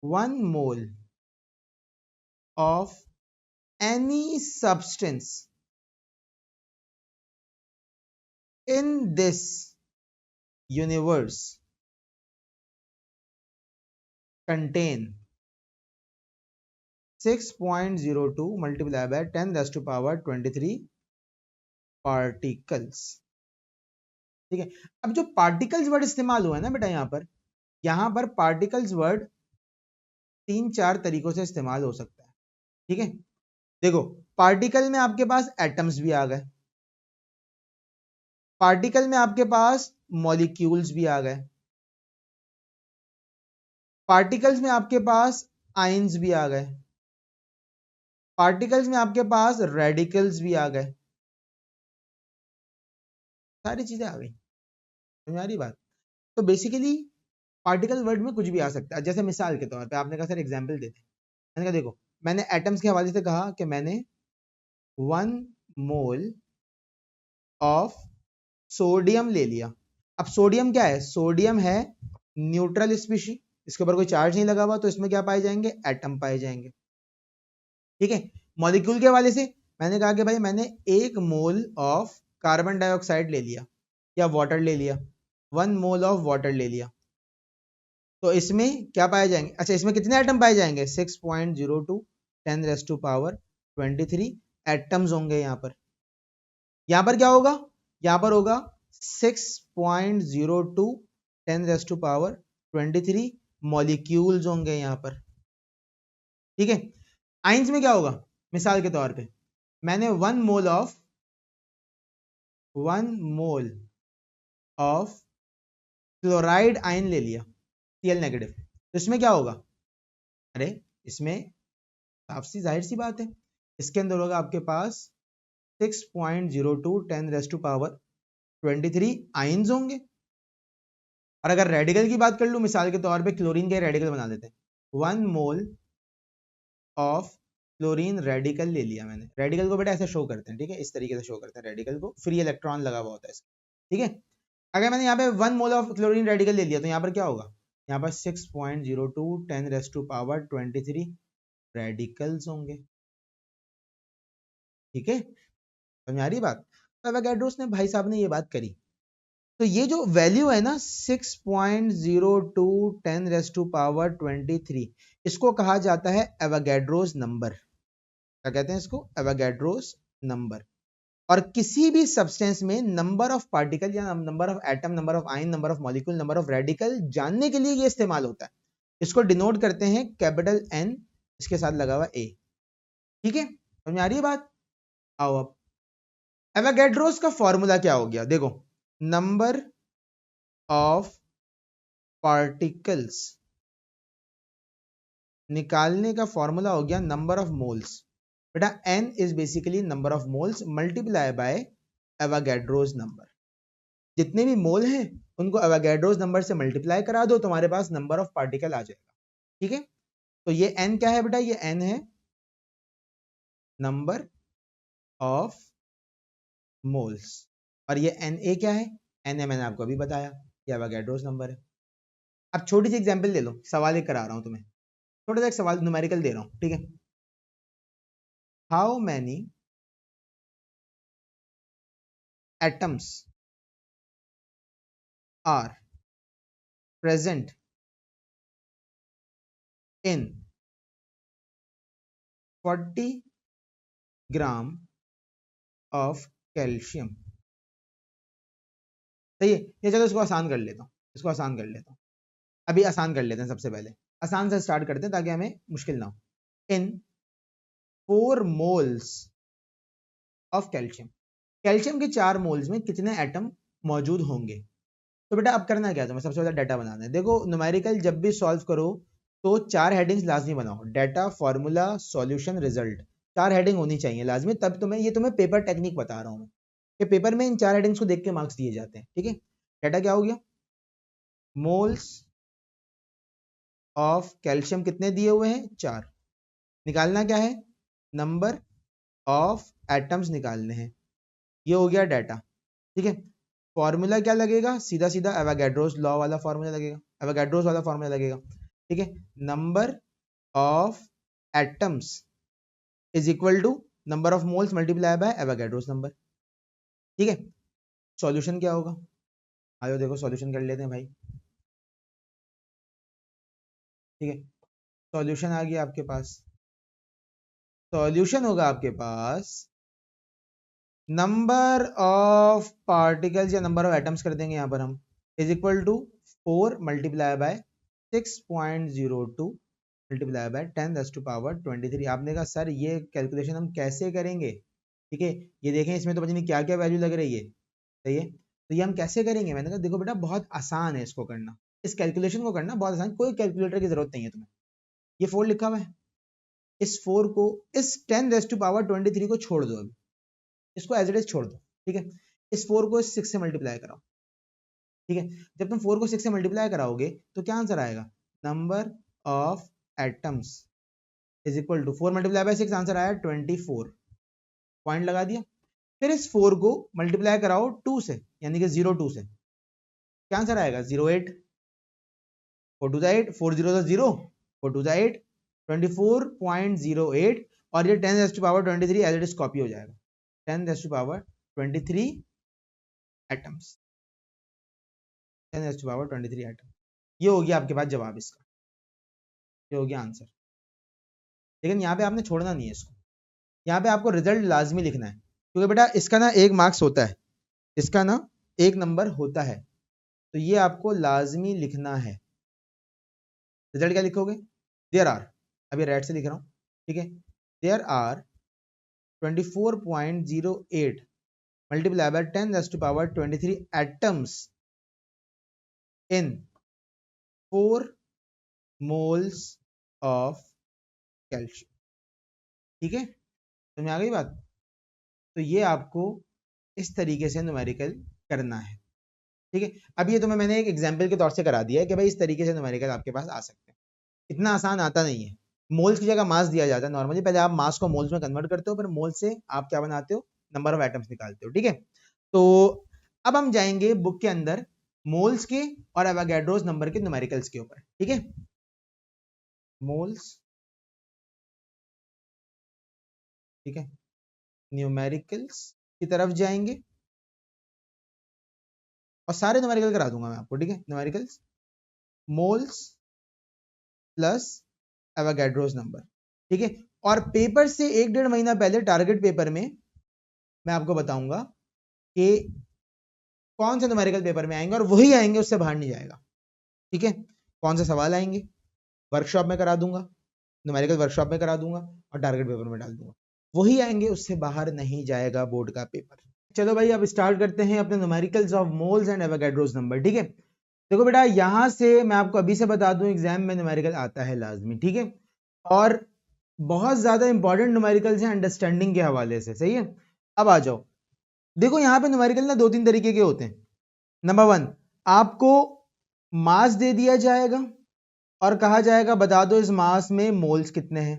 1 mole of any substance in this universe contain 6.02 multiplied by 10⁻23 particles, ठीक है। अब जो पार्टिकल्स वर्ड इस्तेमाल हुआ है ना बेटा, यहां पर पार्टिकल्स वर्ड 3-4 तरीकों से इस्तेमाल हो सकता है, ठीक है। देखो, पार्टिकल में आपके पास एटम्स भी आ गए, पार्टिकल में आपके पास मॉलिक्यूल्स भी आ गए, पार्टिकल्स में आपके पास आयंस भी आ गए, पार्टिकल्स में आपके पास रेडिकल्स भी आ गए, सारी चीजें आ गई। समझ में आ रही बात? तो बेसिकली पार्टिकल वर्ड में कुछ भी आ सकता है। जैसे मिसाल के तौर पे आपने कहा सर एग्जांपल देते, मैंने कहा देखो, मैंने एटम्स के हवाले से कहा कि मैंने 1 मोल ऑफ सोडियम ले लिया। अब सोडियम क्या है? सोडियम है न्यूट्रल स्पीशी, इसके ऊपर कोई चार्ज नहीं लगा हुआ, तो इसमें क्या पाए जाएंगे? एटम पाए जाएंगे, ठीक है। मॉलिक्यूल के हवाले से मैंने कहा कि भाई मैंने 1 मोल ऑफ कार्बन डाइऑक्साइड ले लिया या वाटर ले लिया, 1 मोल ऑफ वाटर ले लिया, तो इसमें क्या पाए जाएंगे? अच्छा, इसमें कितने एटम पाए जाएंगे? 6.02 10⁻23 एटम्स होंगे यहाँ पर। यहाँ पर क्या होगा? यहाँ पर होगा 6.02 10⁻23 मॉलिक्यूल्स होंगे यहाँ पर, ठीक है। आइंस में क्या होगा? मिसाल के तौर पे मैंने 1 मोल ऑफ क्लोराइड आयन ले लिया, Cl नेगेटिव, तो इसमें क्या होगा? अरे इसमें साफ सी जाहिर सी बात है, इसके अंदर होगा आपके पास 6.02 10⁻23 आयन्स होंगे। और अगर रेडिकल की बात कर लूं, मिसाल के तौर पे क्लोरीन के रेडिकल बना देते हैं, 1 मोल ऑफ क्लोरीन रेडिकल ले लिया मैंने। रेडिकल को बेटा ऐसे शो करते हैं, ठीक है, इस तरीके से शो करते हैं रेडिकल को, फ्री इलेक्ट्रॉन लगा हुआ होता है इसका, ठीक है। अगर मैंने यहाँ पे 1 मोल ऑफ क्लोरीन रेडिकल ले लिया तो यहाँ पर क्या होगा? यहाँ पर 6.02 10⁻23 रेडिकल्स होंगे, ठीक है। समझ आ रही बात? तो एवोगैड्रोस ने, भाई साहब ने ये बात करी, तो ये जो वैल्यू है ना 6.02 10⁻23, इसको कहा जाता है एवोगैड्रोस नंबर। क्या कहते हैं इसको? Avogadro's number. और किसी भी सब्सटेंस में नंबर ऑफ पार्टिकल या number of atom, number of ion, number of molecule, number of radical जानने के लिए ये इस्तेमाल होता है। इसको डिनोट करते हैं कैपिटल N, इसके साथ लगा हुआ A, ठीक है। समझ आ रही है बात? आओ अब एवोगैड्रोस का फॉर्मूला क्या हो गया? देखो, नंबर ऑफ पार्टिकल्स निकालने का फॉर्मूला हो गया नंबर ऑफ मोल्स। बेटा N is basically number of moles multiply by Avogadro's number. जितने भी मोल हैं उनको एवोगैड्रोस नंबर से मल्टीप्लाई करा दो, तुम्हारे पास नंबर ऑफ पार्टिकल आ जाएगा, ठीक है। तो ये N क्या है बेटा? ये N है नंबर ऑफ मोल्स, और ये Na क्या है? Na मैंने आपको अभी बताया, ये एवोगैड्रोस नंबर है। अब छोटी सी एग्जांपल ले लो, सवाल एक करा रहा हूं तुम्हें, छोटा सा एक सवाल न्यूमेरिकल दे रहा हूं, ठीक है। How many atoms are present in 40 gram of calcium? सही है। ये चलो इसको आसान कर लेता हूं, इसको आसान कर लेता हूं, अभी आसान कर लेते हैं। सबसे पहले आसान से स्टार्ट करते हैं ताकि हमें मुश्किल ना हो। इन 4 मोल्स ऑफ कैल्शियम, कैल्शियम के 4 मोल्स में कितने एटम मौजूद होंगे? तो बेटा अब करना क्या है, तुम्हें सबसे पहले डाटा बनाना है। देखो न्यूमेरिकल जब भी सॉल्व करो तो 4 हेडिंग्स लाजमी बनाओ, data, formula, solution, result, 4 heading होनी चाहिए लाजमी। तब तुम्हें पेपर टेक्निक बता रहा हूं मैं, कि पेपर में इन 4 हेडिंग्स को देख के मार्क्स दिए जाते हैं, ठीक है। डाटा क्या हो गया? मोल्स ऑफ कैल्शियम कितने दिए हुए हैं? 4। निकालना क्या है? नंबर ऑफ एटम्स निकालने हैं। ये हो गया डाटा, ठीक है। फॉर्मूला क्या लगेगा? सीधा सीधा एवोगैड्रोस लॉ वाला फॉर्मूला लगेगा, एवोगैड्रोस वाला फॉर्मूला लगेगा, ठीक है। Number of atoms is equal to number of moles multiply by Avogadro's number, ठीक है। सॉल्यूशन क्या होगा? आयो देखो सॉल्यूशन कर लेते हैं भाई, ठीक है। सॉल्यूशन आ गया आपके पास, सॉल्यूशन होगा आपके पास नंबर ऑफ पार्टिकल्स या नंबर ऑफ एटम्स कर देंगे यहां पर हम, is equal to 4 multiply by 6.02 multiply by 10⁻23। आपने कहा सर ये कैलकुलेशन हम कैसे करेंगे? ठीक है, ये देखें इसमें तो पता नहीं क्या क्या वैल्यू लग रही है, सही है। तो ये हम कैसे करेंगे? मैंने कहा देखो बेटा बहुत आसान है इसको करना, इस कैलकुलेशन को करना बहुत आसान, कोई कैलकुलेटर की जरूरत नहीं है तुम्हें। ये 4 लिखा हुआ है, इस 4 को, इस 10⁻23 को छोड़ दो, अभी इसको एज इट इज छोड़ दो, ठीक है। इस 4 को 6 से मल्टीप्लाई कराओ, ठीक है। जब तुम 4 को 6 से मल्टीप्लाई कराओगे तो क्या आंसर आएगा? Number of atoms is equal to 4 multiply by 6, answer आया 24, पॉइंट लगा दिया। फिर इस 4 को मल्टीप्लाई कराओ 2 से, यानी कि 02 से, क्या आंसर आएगा? 08, 4 2 8, 4 0 0, 4 2 8, 24.08, और ये 10⁻23 एज इट इज कॉपी हो जाएगा, 10⁻23 23 एटम्स, 10⁻23 एटम। ये हो गया आपके पास जवाब इसका, ये हो गया आंसर। लेकिन यहाँ पे आपने छोड़ना नहीं है इसको, यहाँ पे आपको रिजल्ट लाजमी लिखना है, क्योंकि बेटा इसका ना 1 मार्क्स होता है, इसका ना 1 नंबर होता है, तो ये आपको लाजमी लिखना है। रिजल्ट क्या लिखोगे? देयर आर, अभी रेड से लिख रहा हूँ, ठीक है, there are 24.08 multiplied by 10⁻23 atoms in 4 moles of calcium। ठीक है, तुम्हें आ गई बात? तो ये आपको इस तरीके से न्यूमेरिकल करना है, ठीक है। अब ये तुम्हें मैंने एक एग्जांपल के तौर से करा दिया है कि भाई इस तरीके से न्यूमेरिकल आपके पास आ सकते हैं। इतना आसान आता नहीं है, मोल्स की जगह मास दिया जाता है नॉर्मली, पहले आप मास को मोल्स में कन्वर्ट करते हो, फिर मोल्स से आप क्या बनाते हो? नंबर ऑफ एटम्स निकालते हो, ठीक है। तो अब हम जाएंगे बुक के अंदर मोल्स के और एवोगाड्रोस नंबर के न्यूमेरिकल्स के ऊपर, ठीक है। मोल्स, ठीक है, न्यूमेरिकल्स की तरफ जाएंगे और सारे न्यूमेरिकल करा दूंगा मैं आपको, ठीक है। Numericals, moles plus Avogadro's number, ठीक है। और पेपर से 1-1.5 महीना पहले टारगेट पेपर में मैं आपको बताऊंगा कि कौन से न्यूमेरिकल पेपर में आएंगे, और वही आएंगे, उससे बाहर नहीं जाएगा, ठीक है। कौन से सवाल आएंगे वर्कशॉप में करा दूंगा, न्यूमेरिकल वर्कशॉप में करा दूंगा और टारगेट पेपर में डाल दूंगा, वही आएंगे, उससे बाहर नहीं जाएगा बोर्ड का पेपर। चलो भाई अब स्टार्ट करते हैं अपने numericals of moles and Avogadro's number, ठीक है। देखो बेटा यहां से मैं आपको अभी से बता दूं एग्जाम में न्यूमेरिकल आता है लाजमी, ठीक है, और बहुत ज्यादा इंपॉर्टेंट न्यूमेरिकल्स हैं अंडरस्टैंडिंग के हवाले से, सही है। अब आ जाओ, देखो यहाँ पे न्यूमेरिकल ना 2-3 तरीके के होते हैं। नंबर 1, आपको मास दे दिया जाएगा और कहा जाएगा बता दो इस मास में मोल्स कितने हैं,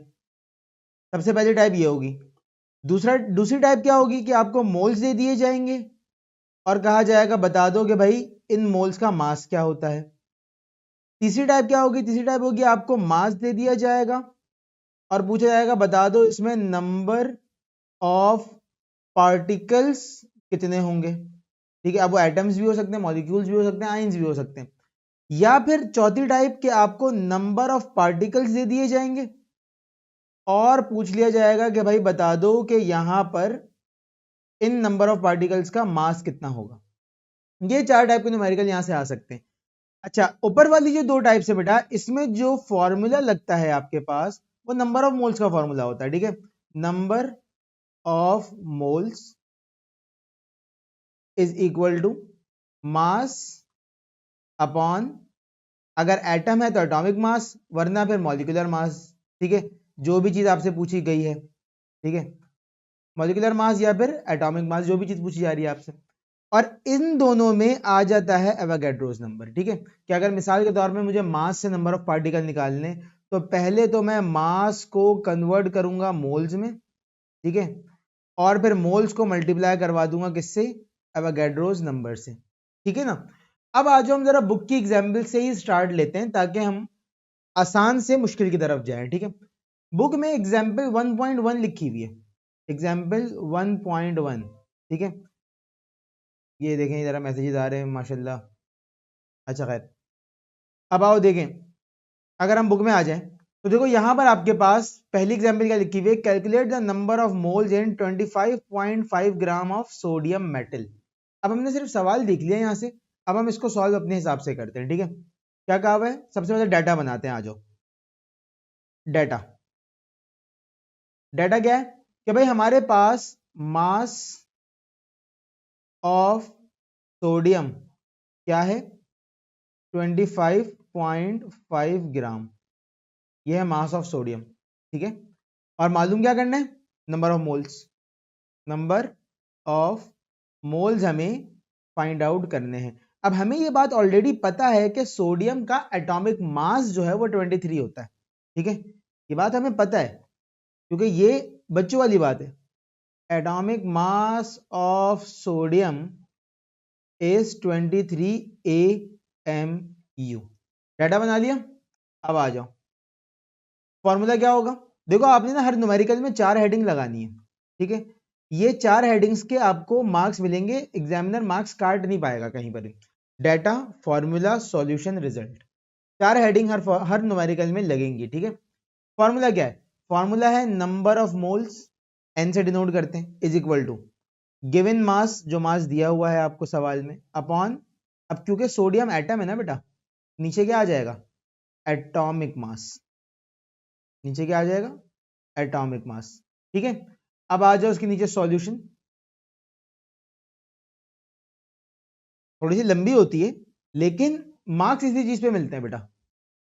सबसे पहली टाइप ये होगी। दूसरी टाइप क्या होगी कि आपको मोल्स दे दिए जाएंगे और कहा जाएगा बता दो कि भाई इन मोल्स का मास क्या होता है। तीसरी टाइप क्या होगी? तीसरी टाइप होगी आपको मास दे दिया जाएगा और पूछा जाएगा बता दो इसमें नंबर ऑफ पार्टिकल्स कितने होंगे, ठीक है। अब वो एटम्स भी हो सकते हैं, मॉलिक्यूल्स भी हो सकते हैं, आयंस भी हो सकते हैं। या फिर चौथी टाइप के आपको नंबर ऑफ पार्टिकल्स दे दिए जाएंगे और पूछ लिया जाएगा कि भाई बता दो कि यहां पर इन नंबर ऑफ पार्टिकल्स का मास कितना होगा। ये 4 टाइप के न्यूमेरिकल यहां से आ सकते हैं। अच्छा, ऊपर वाली जो 2 टाइप से बेटा, इसमें जो फॉर्मूला लगता है आपके पास वो नंबर ऑफ मोल्स का फॉर्मूला होता है, ठीक है। Number of moles is equal to mass upon, अगर एटम है तो एटॉमिक मास, वरना फिर मॉलिक्यूलर मास, ठीक है। जो भी चीज आपसे पूछी गई है, ठीक है, मॉलिक्यूलर मास या फिर एटॉमिक मास, जो भी चीज पूछी जा रही है आपसे। और इन दोनों में आ जाता है एवोगाड्रोस नंबर, ठीक है। कि अगर मिसाल के तौर में मुझे मास से नंबर ऑफ पार्टिकल निकालने, तो पहले तो मैं मास को कन्वर्ट करूंगा मोल्स में, ठीक है, और फिर मोल्स को मल्टीप्लाई करवा दूंगा किससे? एवोगाड्रोस नंबर से, ठीक है ना। अब आज हम जरा बुक की एग्जाम्पल से ही स्टार्ट लेते हैं ताकि हम आसान से मुश्किल की तरफ जाएं, ठीक है। बुक में एग्जाम्पल 1.1 लिखी हुई है, एग्जाम्पल 1.1, ठीक है। ये देखें जरा मैसेजेस आ रहे हैं माशाल्लाह। अच्छा खैर, अब आओ देखें, अगर हम बुक में आ जाएं तो देखो यहां पर आपके पास पहली एग्जांपल क्या लिखी हुई है? Calculate the number of moles in 25.5 gram of sodium metal. अब हमने सिर्फ सवाल देख लिया यहां से, अब हम इसको सॉल्व अपने हिसाब से करते हैं, ठीक है। क्या कहा हुआ है? सबसे पहले डाटा बनाते हैं, आ जाओ। डाटा, डाटा क्या है कि भाई हमारे पास मास ऑफ सोडियम क्या है? 25.5 ग्राम, ये है मास ऑफ सोडियम, ठीक है। और मालूम क्या करना है? Number of moles, number of moles हमें फाइंड आउट करने हैं। अब हमें ये बात ऑलरेडी पता है कि सोडियम का एटॉमिक मास जो है वो 23 होता है, ठीक है। ये बात हमें पता है क्योंकि ये बच्चों वाली बात है। Atomic mass of sodium is 23 AMU। Data बना लिया, अब आ जाओ। फॉर्मूला क्या होगा? देखो आपने ना हर न्यूमेरिकल में 4 हेडिंग लगानी है, ठीक है। ये 4 हेडिंग्स के आपको मार्क्स मिलेंगे, एग्जामिनर मार्क्स काट नहीं पाएगा कहीं पर भी। Data, formula, solution, result, 4 heading हर न्यूमेरिकल में लगेंगी, ठीक है। फॉर्मूला क्या है? फॉर्मूला है नंबर ऑफ मोल्स, एन से डिनोट करते हैं, is equal to given mass, जो मास दिया हुआ है आपको सवाल में, अपॉन, अब क्योंकि सोडियम एटम है ना बेटा, नीचे क्या आ जाएगा? एटॉमिक मास, नीचे क्या आ जाएगा? एटॉमिक मास, ठीक है। अब आ जाओ उसके नीचे सॉल्यूशन, थोड़ी सी लंबी होती है लेकिन मार्क्स इसी चीज पे मिलते हैं बेटा,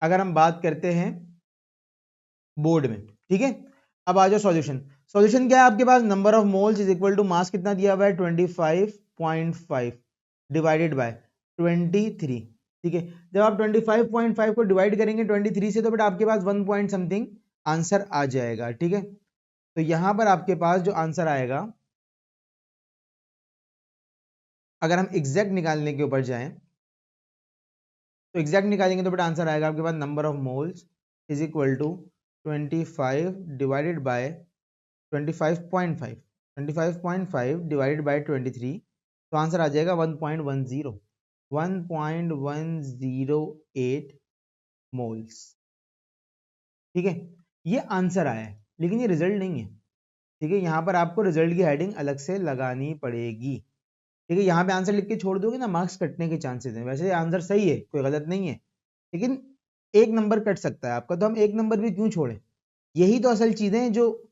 अगर हम बात करते हैं बोर्ड में, ठीक है। अब आ जाओ सॉल्यूशन। सॉल्यूशन क्या है आपके पास? Number of moles is equal to mass कितना दिया हुआ है? 25.5 डिवाइडेड बाय 23, ठीक है। जब आप 25.5 को डिवाइड करेंगे 23 से तो बेटा आपके पास 1 पॉइंट समथिंग आंसर आ जाएगा, ठीक है। तो यहां पर आपके पास जो आंसर आएगा, अगर हम एग्जैक्ट निकालने के ऊपर जाएं तो एग्जैक्ट निकालेंगे तो बेटा आंसर आएगा आपके पास number of moles is equal to 25 divided by 25.5, 25.5 divided by 23, तो आंसर आ जाएगा 1.10, 1.108 मोल्स, ठीक है। ये आंसर आया है लेकिन ये रिजल्ट नहीं है, ठीक है। यहाँ पर आपको रिजल्ट की हेडिंग अलग से लगानी पड़ेगी, ठीक है। यहाँ पे आंसर लिख के छोड़ दोगे ना, मार्क्स कटने के चांसेस हैं। वैसे आंसर सही है, कोई गलत नहीं है, लेकिन एक नंबर कट सकता है आपका, तो हम एक नंबर भी क्यों छोड़ें? यही तो असल चीजें हैं जो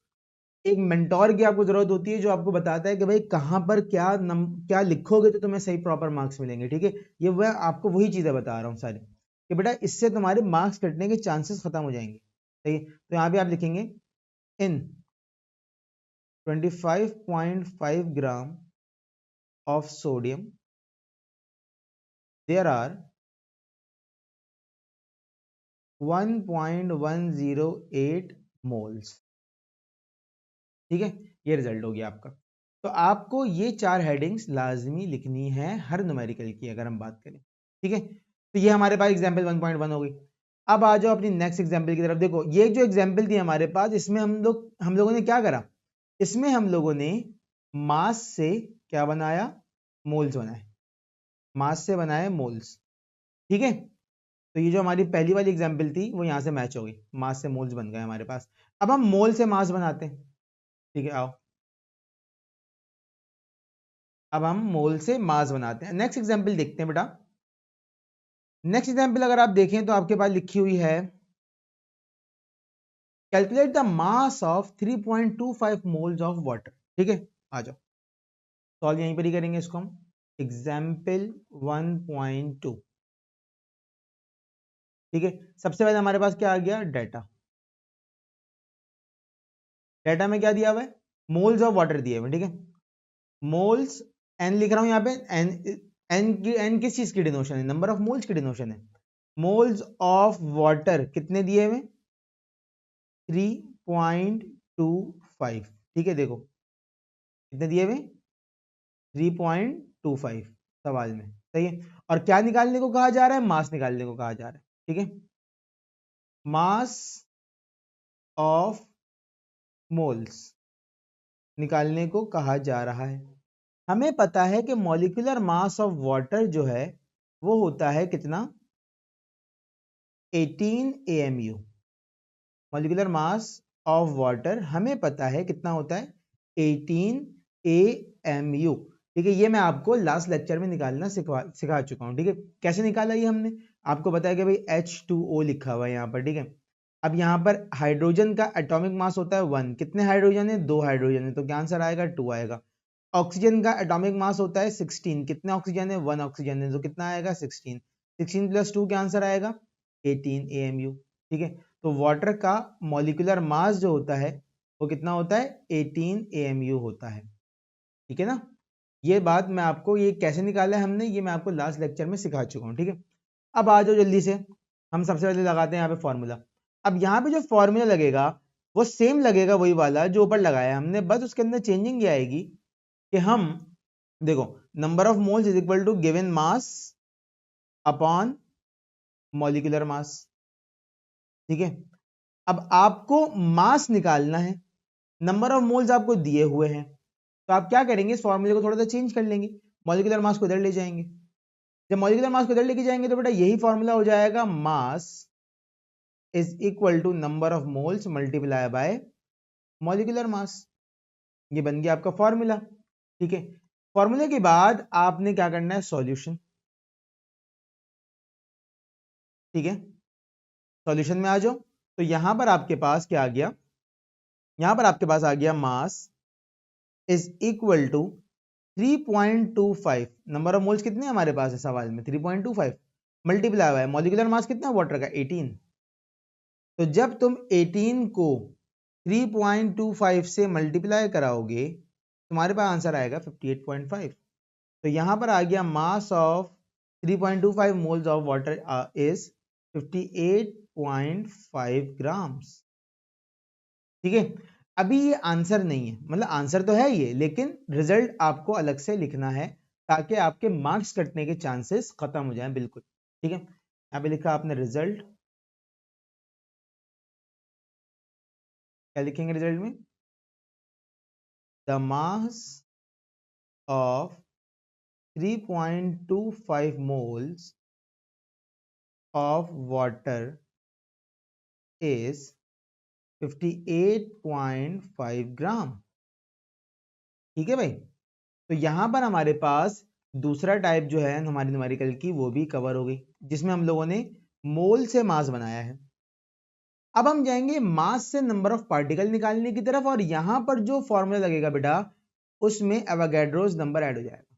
एक मेंटोर की आपको जरूरत होती है, जो आपको बताता है कि भाई कहाँ पर क्या लिखोगे तो तुम्हें सही प्रॉपर मार्क्स मिलेंगे, ठीक है। ये वह आपको वही चीजें बता रहा हूँ सारी, कि बेटा इससे तुम्हारे मार्क्स कटने के चांसेस खत्म हो जाएंगे, सही है। तो यहाँ पे आप लिखेंगे इन 25.5 ग्राम of sodium there are 1.108 moles, ठीक है। ये रिजल्ट हो गया आपका। तो आपको ये 4 हेडिंग्स लाजमी लिखनी है हर न्यूमेरिकल की, अगर हम बात करें, ठीक है। तो ये हमारे पास एग्जाम्पल 1.1 हो गई। अब आ जाओ अपनी नेक्स्ट एग्जाम्पल की तरफ। देखो ये जो एग्जाम्पल थी हमारे पास, इसमें हम लोगों ने क्या करा? इसमें हम लोगों ने मास से क्या बनाया? मोल्स बनाए, मास से बनाए मोल्स, ठीक है। तो ये जो हमारी पहली वाली एग्जाम्पल थी वो यहां से मैच हो गई, मास से मोल्स बन गए हमारे पास। अब हम मोल से मास बनाते हैं, ठीक है। आओ अब हम मोल से मास बनाते हैं। नेक्स्ट एग्जाम्पल देखते हैं बेटा। नेक्स्ट एग्जाम्पल अगर आप देखें तो आपके पास लिखी हुई है calculate the mass of 3.25 moles of water, ठीक है। आ जाओ सॉल्व यहीं पर ही करेंगे इसको हम। एग्जाम्पल 1.2, ठीक है। सबसे पहले हमारे पास क्या आ गया? डाटा। डाटा में क्या दिया हुआ है? मोल्स ऑफ वाटर दिए हुए, ठीक है। मोल्स, एन लिख रहा हूं यहां पे, एन किस चीज की डिनोशन है? नंबर ऑफ मोल्स की डिनोशन है। मोल्स ऑफ वाटर कितने दिए हुए? 3.25, ठीक है। देखो कितने दिए हुए? 3.25 सवाल में, सही है। और क्या निकालने को कहा जा रहा है? मास निकालने को कहा जा रहा है, ठीक है। मास ऑफ मोल्स निकालने को कहा जा रहा है। हमें पता है कि मॉलिक्यूलर मास ऑफ वाटर जो है वो होता है कितना? 18 AMU। Molecular mass of water हमें पता है कितना होता है? 18 AMU, ठीक है। ये मैं आपको लास्ट लेक्चर में निकालना सिखा चुका हूं, ठीक है। कैसे निकाला ये हमने? आपको बताया कि भाई H2O लिखा हुआ है यहाँ पर, ठीक है। अब यहाँ पर हाइड्रोजन का एटॉमिक मास होता है 1, कितने हाइड्रोजन है? 2 हाइड्रोजन है, तो क्या आंसर आएगा? 2 आएगा। ऑक्सीजन का एटॉमिक मास होता है 16, कितने ऑक्सीजन है? 1 ऑक्सीजन है, तो कितना आएगा? 16, 16 प्लस 2 क्या आंसर आएगा? 18 AMU, ठीक है। तो वाटर का मॉलिक्यूलर मास जो होता है वो कितना होता है? 18 AMU होता है, ठीक है ना। ये बात मैं आपको, ये कैसे निकाला है हमने, ये मैं आपको लास्ट लेक्चर में सिखा चुका हूँ, ठीक है। अब आ जाओ जल्दी से, हम सबसे पहले लगाते हैं यहाँ पे फॉर्मूला। अब यहाँ पे जो फॉर्मूला लगेगा वो सेम लगेगा, वही वाला जो ऊपर लगाया हमने, बस उसके अंदर चेंजिंग ये आएगी कि हम देखो number of moles is equal to given mass upon molecular mass, ठीक है। अब आपको मास निकालना है, नंबर ऑफ मोल्स आपको दिए हुए हैं, तो आप क्या करेंगे, इस फॉर्मूले को थोड़ा सा चेंज कर लेंगे, मॉलिक्यूलर मास को इधर ले जाएंगे। जब मॉलिक्यूलर मास को इधर लेके जाएंगे तो बेटा यही फॉर्मूला हो जाएगा, mass is equal to number of moles multiply by molecular mass. ये बन गया आपका फॉर्मूला। ठीक है, फॉर्मूले के बाद आपने क्या करना है, सॉल्यूशन। ठीक है, सॉल्यूशन में आ जाओ। तो यहां पर आपके पास क्या आ गया, यहां पर आपके पास आ गया mass is equal to 3.25, number of moles कितने हमारे पास है सवाल में, 3.25 मल्टीप्लाई हुआ है मॉलिक्यूलर मास कितना वाटर का, 18। तो जब तुम 18 को 3.25 से मल्टीप्लाई कराओगे तुम्हारे पास आंसर आएगा 58.5। तो यहां पर आ गया mass of 3.25 moles of water is 58.5 grams. ठीक है, अभी ये आंसर नहीं है, मतलब आंसर तो है ये, लेकिन रिजल्ट आपको अलग से लिखना है ताकि आपके मार्क्स कटने के चांसेस खत्म हो जाएं बिल्कुल। ठीक है, यहाँ पे लिखा आपने रिजल्ट, क्या लिखेंगे रिजल्ट में, the mass of 3.25 moles of water is 58.5 ग्राम। ठीक है भाई, तो यहां पर हमारे पास दूसरा टाइप जो है हमारी न्यूमेरिकल की वो भी कवर हो गई, जिसमें हम लोगों ने मोल से मास बनाया है। अब हम जाएंगे मास से नंबर ऑफ पार्टिकल निकालने की तरफ, और यहां पर जो फॉर्मूला लगेगा बेटा उसमें एवोगैड्रोस नंबर ऐड हो जाएगा।